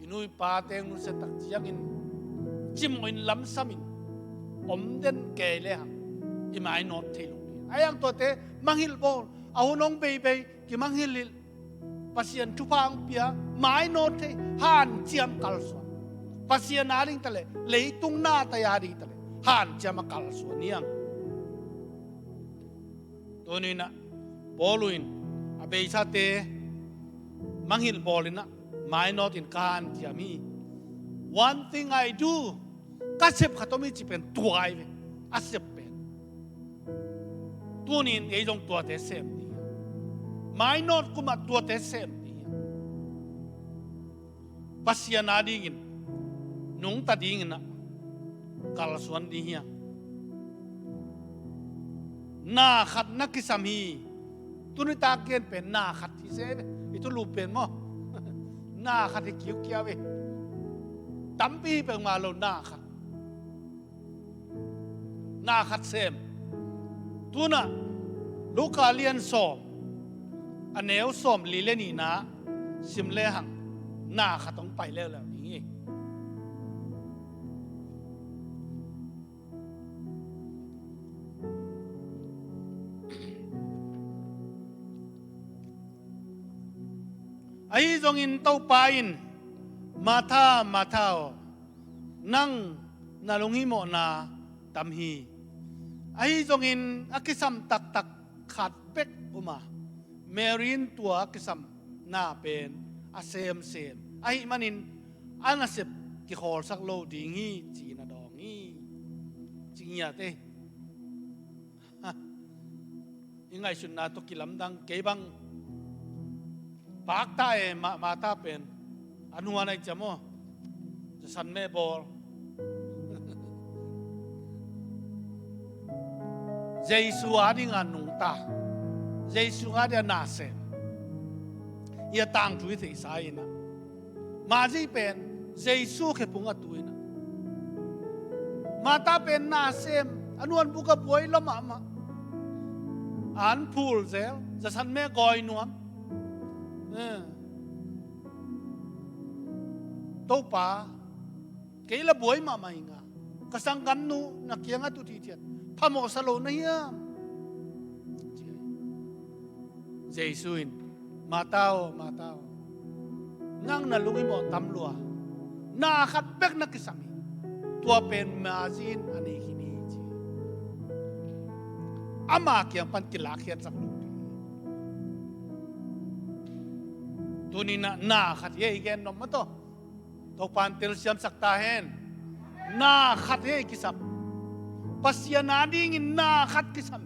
inui pateng nusia tak chiang in chim oin lam samin omden kele hang imai not thelu ayang to te manghil bol ahunong bebe ki manghil pasien tupang pia mai not the han chiam kalso pasien aring tale leitung na tayari tale han chiam kalso niang tonina boluin abeisa te manghil bolina mai not in kan chiami one thing I do kasep khatomi chipen tuai ve asep pen tunin ei jong tua te sem ni mai not kuma tua te sem ni pasian adingin nung ta dingin na kalsuan di hiya na khat na kisam hi tuni ta ken pen na khat hi se itu lupen mo na khat hi kiu kia ve tampi pe ma lo na khat sem tuna lokalian som aneu som li le ni na sim le hang na khatong pai le la ni ai jong in tau pain matha nang nalungi mo na tamhi ai jong in akisam tak khat pek uma merin tua akisam na pen asem ai manin anasep ki khol sak lo ding hi chi na dong hi chingya te ingai sun na to kilam dang ke bang pak ta e ma ta pen anuan ai chamo san me bol Jesu ading anung ta Jesu ada nase ia tang tui thei sai na ma ji pen Jesu ke punga tuina mata pen nasem anuan buka boy lama ma an phul zel za san me goi nuam to pa ke la boy ma mai nga kasang gam nu nakianga tu ti tiat phamo salo na hiya Jesuin matao nang nalungi mo tamlua na khat bek na kisami tua pen mazin ani hini ji ama kyang pan kilakhiat sak lu tunina na khat ye gen nom to to pan tel siam sakta hen na khat ye kisam pasiana ding in na khat kisam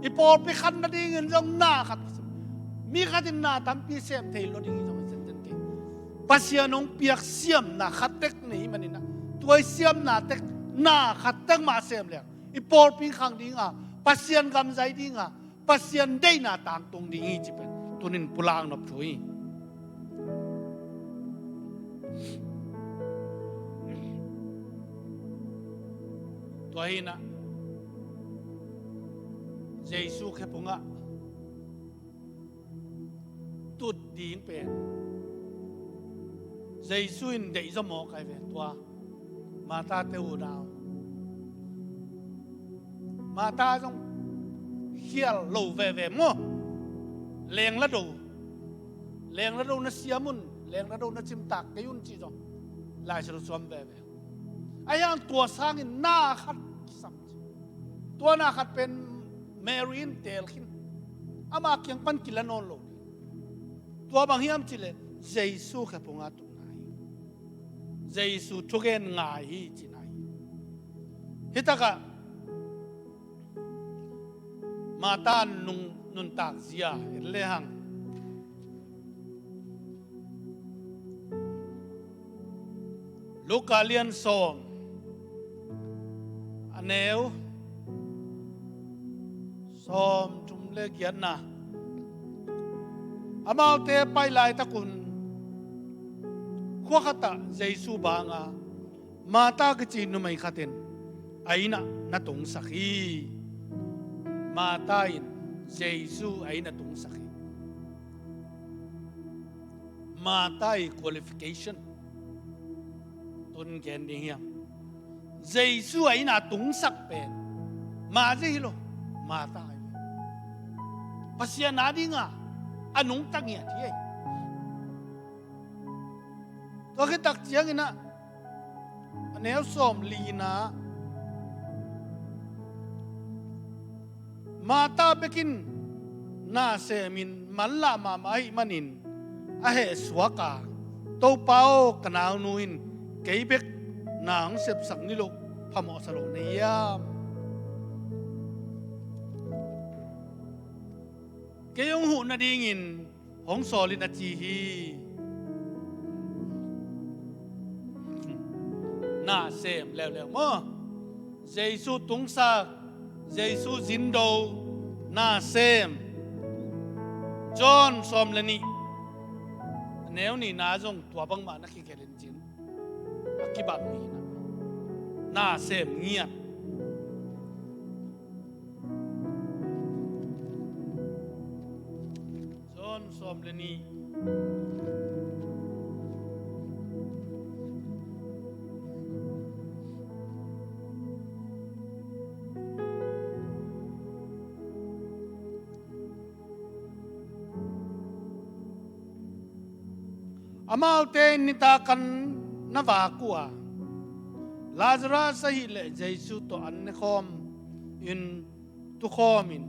ipor pi khat na ding in jong na khat kisam mi khatin na tampi sem thei lo ding jong sen ten ke pasianong piak siam na khat tek nei manina tuai siam na tek na khat tek ma sem le ipor pi khang ding a pasian gam zai ding a pasian dei na tang tung ding hi chipen tunin pulang nop thui tuahina Jesu ke punga tut ding pen Jesu in dei zo mo kai ve tua mata te u dao mata jong hial lo ve mo leng la do na siamun leng la do na chim tak ke yun chi jong lai sro som ve ayang tua sang in na khat sam tua na khat pen Marine tel khin ama kyang pan kilanon lo tua bang hiam chile Jesu kha punga tu nai Jesu thugen ngai hi chi nai hitaka mata nun tak zia le hang lokalian som aneu som tum le gian na amau te pai lai ta kun khwa khata Jesu banga mata ke chi nu mai khaten aina na tung sakhi ma ta in Jesus ai na tung sakhi ma tai qualification tun gen ding hiam Jesus ai na tung sak pen ma ji lo ma tai pasia na dinga anung tangya thi to ke tak chiang ina anel som li na mata bekin na se min malla ma mai manin a he swaka to pao kanau nuin keibek nang sep sak ni lo phamo salo ne yam keyong hu na dingin hong solin na chi hi na sem leo leo mo Jesus tung sak Jesus zindo na sem John som lani nếu ni na jong tua bang ma na ki kelen jin akibam ni na sem ngiat John som lani amal te nita kan navakua Lazarus sahi le Jesus to an khom in tu khomin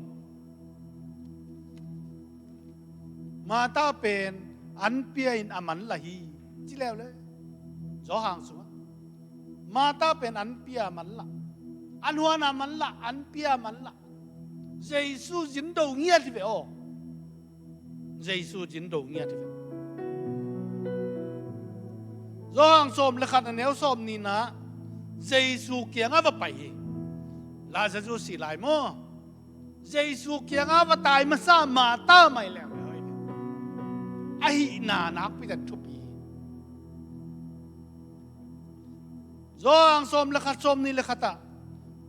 mata pen an pia in aman lahi chi leo le zo hang su mata pen an pia man la an huana man la an pia man la Jesus jin do ngia ti ve o Jesus jin do ngia ti ve Rong som le khat neu som ni na Jesus kiang ava pai Lazarus si lai mo Jesus kiang ava tai ma sa ma ta mai le ai na nak pi ta thupi Rong som le khat som ni le khata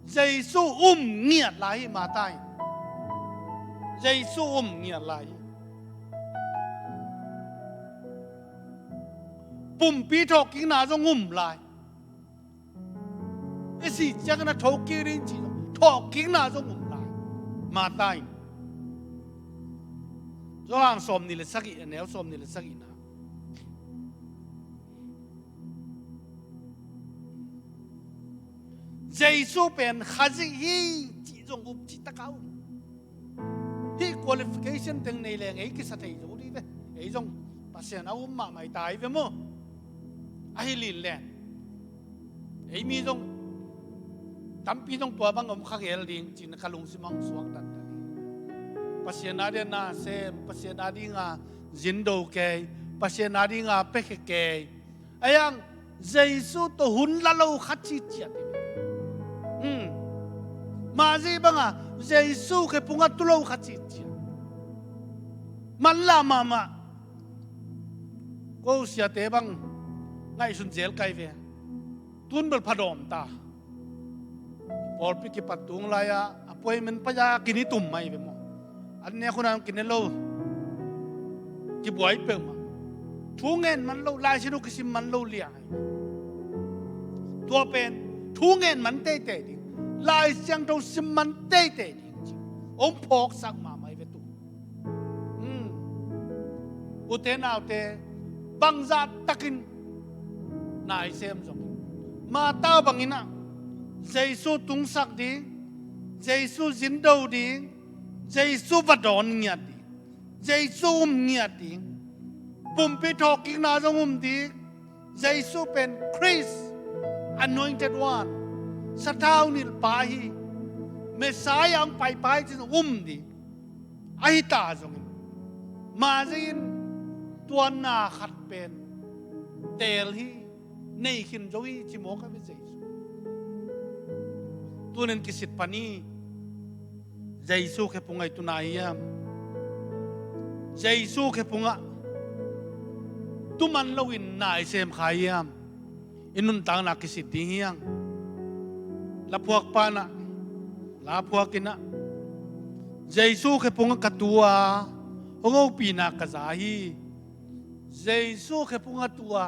Jesus nghiat lai ma tai Jesus nghiat lai bùm pi thọc kính nào cho ngủm lại cái gì chắc là thấu kia đến chỉ thọc kính nào cho ngủm lại mà tay do hàng xóm này là sắc ý nếu xóm này là sắc ý nào Jesus bên khá dị hi chỉ dùng úp chỉ ta cao hi qualification từng này là ấy cái sát thầy rồi đi về ấy dùng bác sĩ nào mà mày tài về mô ai lìn lẹn ấy mi dong tắm pi dong tua bang om khắc el ding chỉ là kalung simang suang tan tan pasien ada na sem pasien ada nga zindo ke pasien ada nga pek ke ayang Jesus to hun lalau khachi chiat ma ji banga Jesus ke punga tulau khachi chiat man la mama ko sia te bang ngay sun zel kai ve tun bal phadom ta por pi ki patung la ya appointment pa ya kini tum mai ve mo an ne khuna kinelo ki boy pe ma thungen man lo lai sinu kisim man lo lia tua pen thungen man te te di lai siang do sim man te te di om phok sak ma mai ve tu uten nào te bang za takin nai xem rồi mà tao bằng ina Jesus tung sắc đi Jesus dính đầu đi Jesus vật đòn nhiệt đi Jesus nhiệt đi bùm pi thọc kinh na trong đi Jesus pen Chris anointed one sát thao nil pahi Messiah ang pai pai trên đi ai ta rồi mà zin tuan na khát pen tel hi nei khin jogi chi mo ka be Jesus tunen kisit pani Jesus ke pungai tunaiam Jesus ke punga tuman lawin na isem khayam inun tang na kisit ding la puak pa na la puak ina Giêsu ke punga katua hongo pina kazahi Giêsu ke punga tua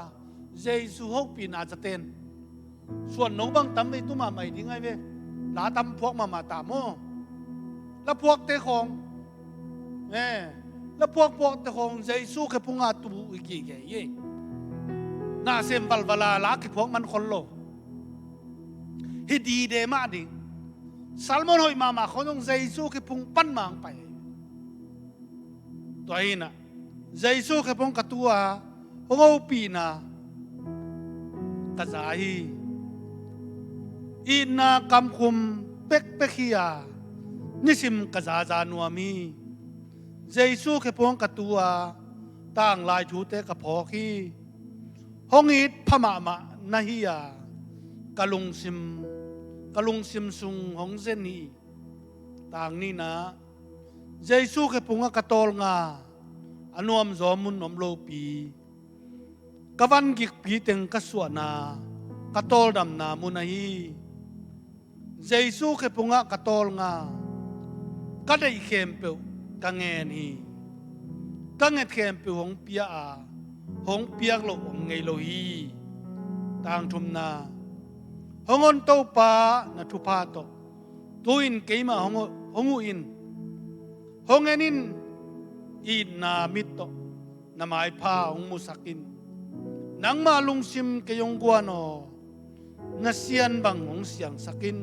Giêsu hok pina jatenส่วนน้องบางตั้มไปตุ้มาใหม่ดีไงเว้ยลาตั้มพวกมาตามโมแล้วพวกเตะของแล้วพวกเตะของเยซูแค่พุงอาตูอีกกี่แก่ยี่น่าเซมบัลบลาลาคิดพวกมันคนโลฮิดีเดมาดิซัลมอนหอยมาเขาต้องเยซูแค่พุงปั้นมังไปตัวนี้นะเยซูแค่พุงกระตัวเขาเอาปีน่ะกระจายอินากำคุมเป็กขี้ยานิสิมกะจาจานัวมีเยซูแค่พวงกะตัวต่างลายชูเตกะพอขี้ห้องอิดพม่ามะนาฮิยากะลุงซิมซุงห้องเซนีต่างนี่นะเยซูแค่พวงกะตอลงาอนุมจอมุนอมโลปีกะวันกิกปีเต็งกะสวนากะตอลดำนามุนาฮีเยซูแค่พุงะกะตอลงาก็ได้เข้มเปียวกังเงินฮีกังเงินเข้มเปียวหงเปียหงเปียกโลหงไงโลฮีต่างทุมนาหงอนโตปาณทุพาโตตัวอินเกยมาหงอินหงเงินินอินนามิโตนาไมพาหงมุสักินนังมาลุงซิมเกยงกวนอนาเซียนบังหงเสียงสักิน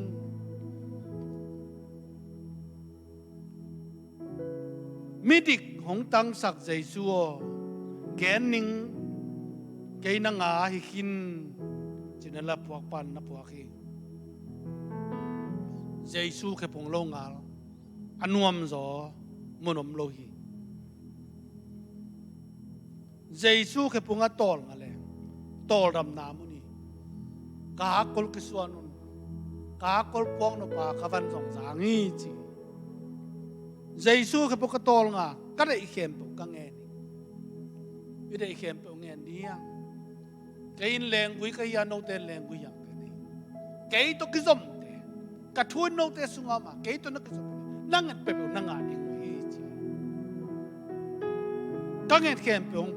มิดิกหงตังสักใจซัวแกนนิงเกยนังอาฮิคินจินละพวกปันนะพวกฮีใจซูแค่พงโลงาลอันวมจอมุนอมโลฮีใจซูแค่พงอัตอลงาเลยตอลดำนามุนีกาคลกิสวานุนกาคลพวกนปาขวันสองสางฮีจีเยซูแค่พวกกระตอลงาก็ได้อีกเข้มปุ๊กกังเงินไม่ได้อีกเข้มปุ๊กเงินดีอ่ะแกอินแรงกุยก็ยานโนเตนแรงกุยอย่างนี้แกอิตัวกิจมเตะกระทุนโนเตสุงามาแกอิตัวนักกิจมนั่งเงินเปปุ๊กนั่งงานเองฮีจีกังเงินเข้มปุ๊ก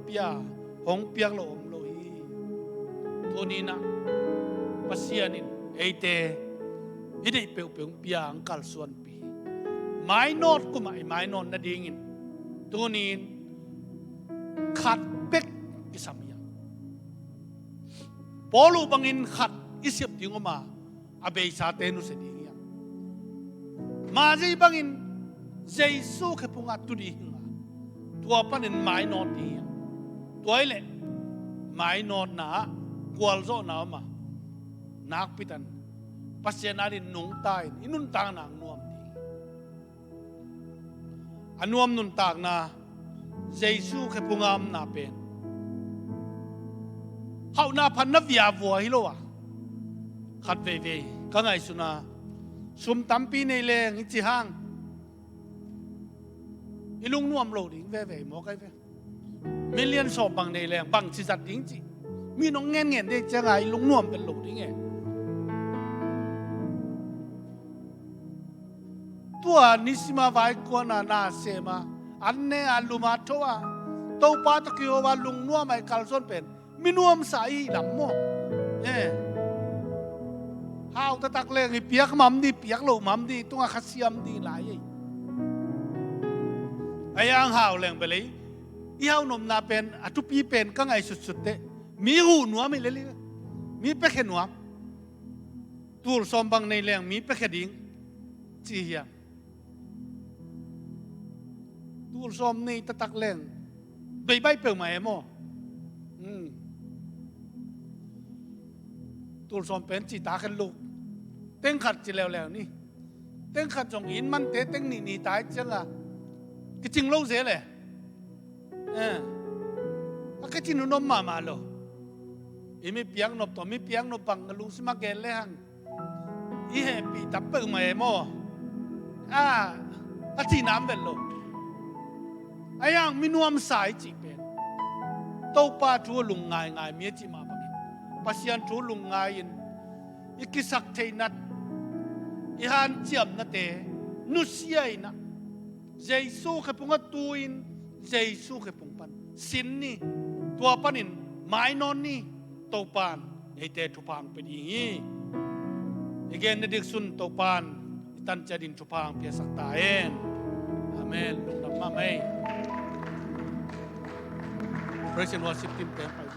หงเปียกโลอมโลฮีตัวนี้นะภาษานินไอเตฮิได้เปียวเปียงกัลส่วนปีไม้นอดก็ไม้นอดนาดิ่งตัวนี้ขัดเป็กอิสามียพอลูบังอินขัดอิสิบดิ่งออกมาอาเบยซาเตนุเสดิ่งยังมาใจบังอินเจสุแค่พุงอัตุดิ่งตัวปันอินไม้นอดดิ่งตัวไอ้เล่ไม้นอดหนากวลโซหนามานักพิทันปัสยานาดินนุ่งตายอินุนต่างนางนวมดีอันนวมนุนต่างนาเยซูแค่พุงามนาเป็นเขาหน้าพันนับยาวัวฮิโลวะขัดเวก็ไงสุนาสุมตั้มปีในแรงอิจิฮังอิลุงนวมโลดิเวหมอไกเวมิเลียนสอบบังในแรงบังสิจัดดิ้งจีมีน้องเงี้ยได้จะไงลุงนวมเป็นโลดิไงตัวนิสมาไว้กวนนาเซมาอันเนอลุมาทัวตัวป้าตะกี้ว่าลุงนัวไม่คัลซอนเป็นมินวมใส่ลำโมฮาวตะตักเลงเปียกมัมดีเปียกโลมัมดีตัวขัดเสียมดีหลายไอ้ยังฮาวเลงไปเลยอีฮาวนมนาเป็นอัตุปีเป็นก็ไงสุดๆเตมีหูหนัวไม่เลยมีเป็กหนัวตูรซอมบังในแรงมีเป็กดิ่งจีเฮียตูรซอมในตะตักแรงใบเปลือกไม้โม่ตูรซอมเป็นจีตากันลูกเต้งขัดจีแล้วนี่เต้งขัดจงอินมันเต้งนี่ตายจังอ่ะก็จริงเล่าเสียเลยก็จริงนุ่มมาโลอีมีเปียงนบต่อมีเปียงนบบังลุงสมักเกลเลยฮังอีเฮปีตับเปิงมาโม่อาจีน้ำเป็นโลไอ้ยังมีนวมสายจีเป็นโตป้าทัวลุงง่ายเมียจีมาบังปัสยันทัวลุงง่ายอีกิสักเทนัดอีฮันเจียมนัดเตนุเซียนะ Giêsu cái phung tuin Giêsu cái phung pan sin ni tua panin mai non ni tàu pan ấy thế chụp hàng bên hi again nedik sun tàu pan tan jadin chụp hàng phía sắc taen amen lung nam ma mai praise and worship team tem phải go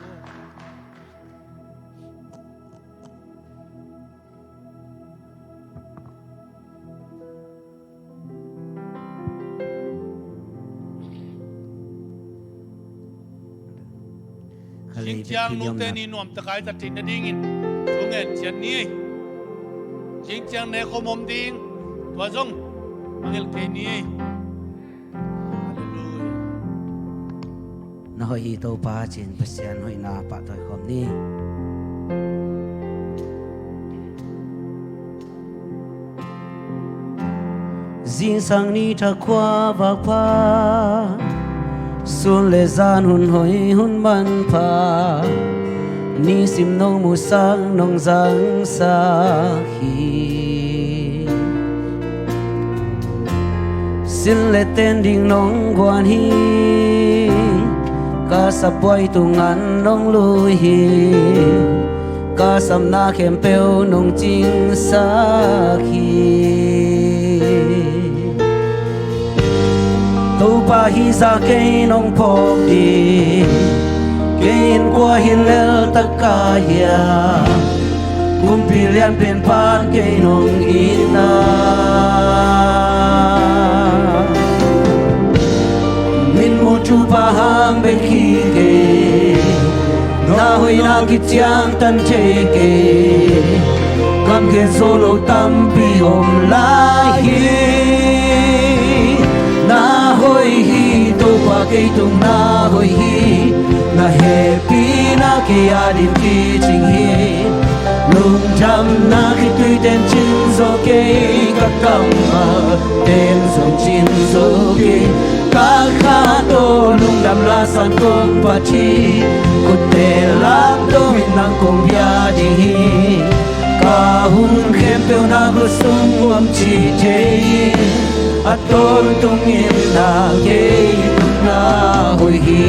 chính trang nô tên in nuông tất cả tất cả những dingen chúng em chân ni chính trang này không mồm tiếng tua giống mang el cái ni na hoi hi to pa chin pasian hoi na pa toi khom ni jin sang ni tha kwa va pa sun le gian hun hoi hun man pa ni sim nong mu sang nong giang sa hi xin lệ tên đình nong quan hi ca sắp quay tu ngắn nong lui hi ca sam na khem peo nong ching sa khi tu pa hi sa ke nong phok đi kein qua hi lel tất cả ya kum pilian pen pan ke nong ina chu pa hang be khi ke na hoi na ki chiang tan che ke kam ke solo tam pi om la hi na hoi hi to pa ke tung na hoi hi na happy na ke adin ki ching hi lung jam na ki tui ten chin zo ke ka kam ma ten song chin zo ke ka kha to lung dam la san kong pa chi ko te la to min nang kong bia di ka hun khem pe na ko sung am chi te a ton tung in na ke na hoi hi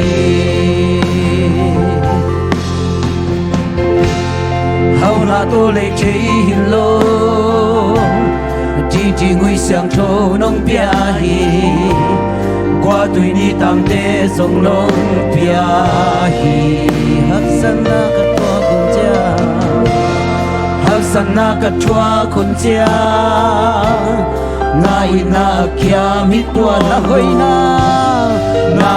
hau na to le che hin lo chi chi ngui sang tho nong pia hi qua tuổi ni tam te sông long pia hi hấp san na cắt tua con cha hấp san na cắt tua con cha na ina kia mi tua na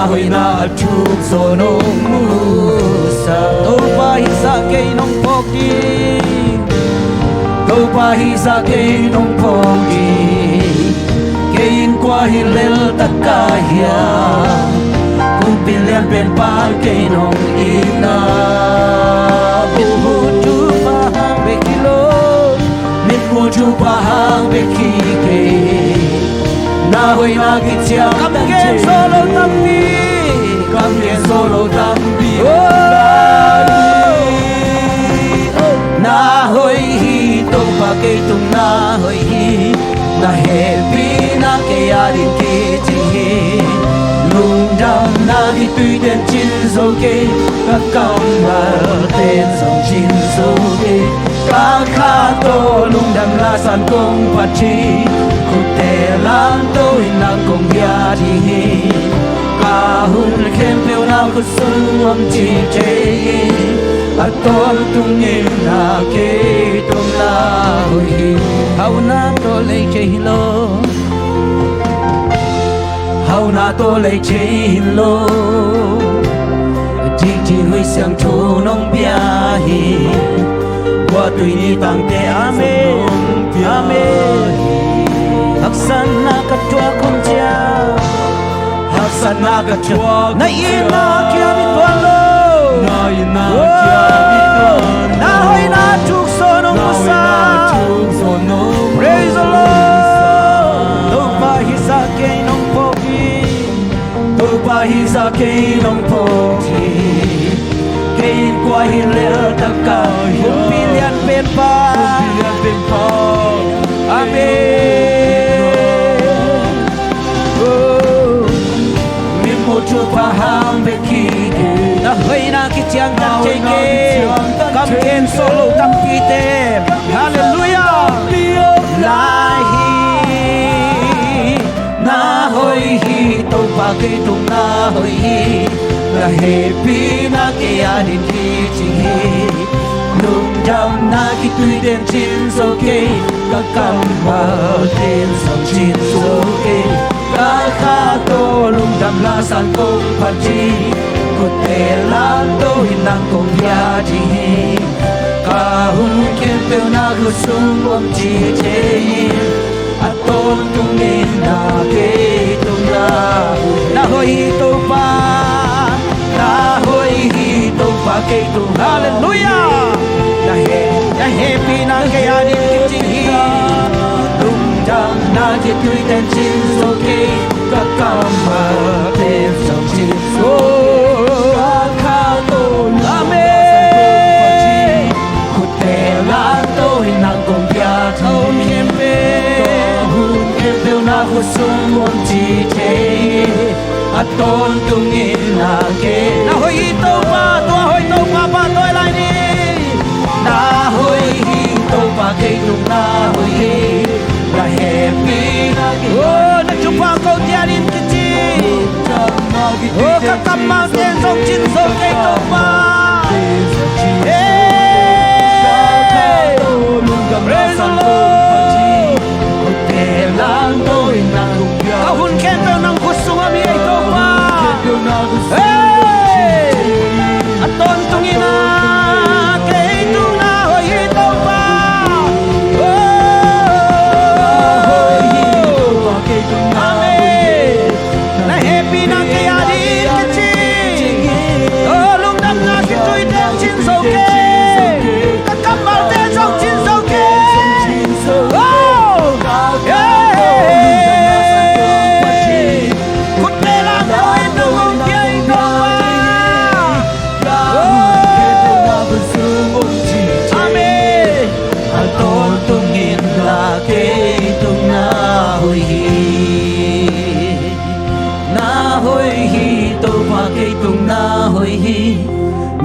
hoi na chuk so nong mu sa to pa hi sa ke nong pok di to pa hi sa ke nong pok di kein qua hi lel tất cả ya kum pilian pen pa kein hong ina mit mu chu pa hang be kilo mit mu chu pa hang be ki ke na hoi na ki chia kam ke solo tam pi kam ke solo tam pi na hoi hi to pa ke tung na hoi hi na happy na ke adin ke chi lung dam na ki tui ten chin zo ke ka kam ma ten song chin zo ke ka kha to lung dam la san kong pa chi ku te lang to in nang kong bia di ka hun khem pe na ku sung am chi che a ton tung in na ke tung la hoi hi hau na to le che lo hau na to le che lo chi chi hui sang chu nong bia hi qua tuổi ni tang te amen amen hak san na ka tua kum cha hak san na ka tua na ina kia mi tuan lo na ina kia mi tuan na hoi na chuk so nong musa praise the Lord to pa hi sa ke nong po ki to pa hi sa ke nong po ki kein qua hi le ta ka kum pilian pen pa amen paham be ki na hoi na ki chiang tan che ke kam ken solo tam pi te hallelujah lai hi na hoi hi to pa ke tung na hoi hi la happy na ke adin ki chi hi lung dam na ki tui den chin so ke ka kam ba den som chin so ke ka kha to lung dam la san ko pa chi ko te la to hin nang kong ya chi ka hun ke pe na ku sung om chi che aton tung ni na ke tung na hoi to pa ke tung hallelujah ya happy na ke adin ki chi lung dam na ki tui den chin so ke ka kam ma te som chin so ka kha to amen ku te la to hin nang kong pya thau kem pe hun kem pe na ku sum mon chi che aton tung in na ke na hoi to pa pa tôi lại đi na hoi hi to pa ke tung na hoi hi la happy na ki na chụp phang câu tia din ki chi các cam mang tên sông chín sông ke to pa praise the Lord kahun ken pe nang kusung ami ai to pa aton tungina ke tung na hoi to pa amen na happy na ke adi ke chi lung dam na ki tui den chin so ke ka kam mal te song chin so ke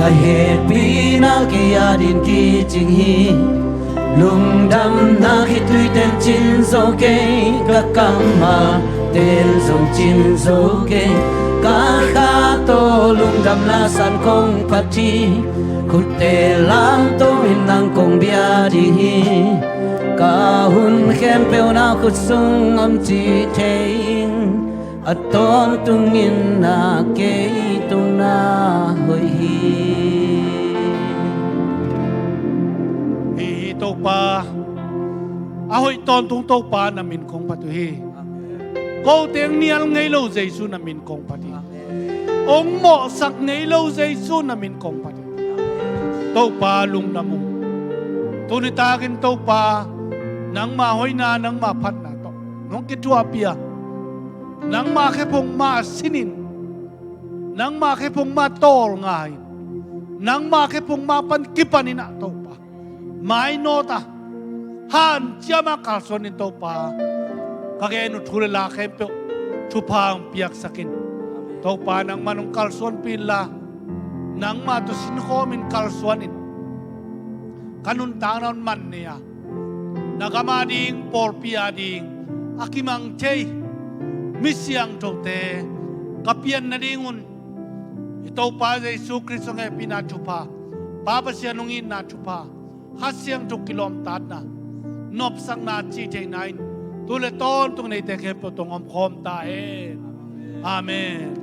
na happy na ke adin ki ching hi lung dam na ki tui ten chin so ke ka kam ma ten song chin so ke ka kha to lung dam na san kong phat chi khut te lam to hin nang kong bia di hi ka hun khem pe na khut sung am chi thein aton tung in na ke tung na hoi hi to pa ahoi ton tung to pa na min kong patu hi ko teng nial ngai lo jesu na min kong pati ong mo sak ngai lo jesu na min kong pati to pa lung na mu tu ni ta kin to pa nang ma hoi na nang ma phat na to nong ki tua pia nang ma khe pong ma sinin nang ma khe pong ma tol ngai nang ma khe pong ma pan kipanina to mai nota han chama kalson in to pa kage nu thule la khem pe thupang piak sakin to pa nang manung kalson pin la nang ma to sin khom in kalson in kanun tang non man ne ya nagama ding por pia ding akimang chei misyang to te kapian na dingun ito pa Jesu Kristo ngai pina thupa papa sianungin na thupa hasyang tuk kilom tat na nop sang na chi thei nine tu le ton tung nei te khem po tong om khom ta e amen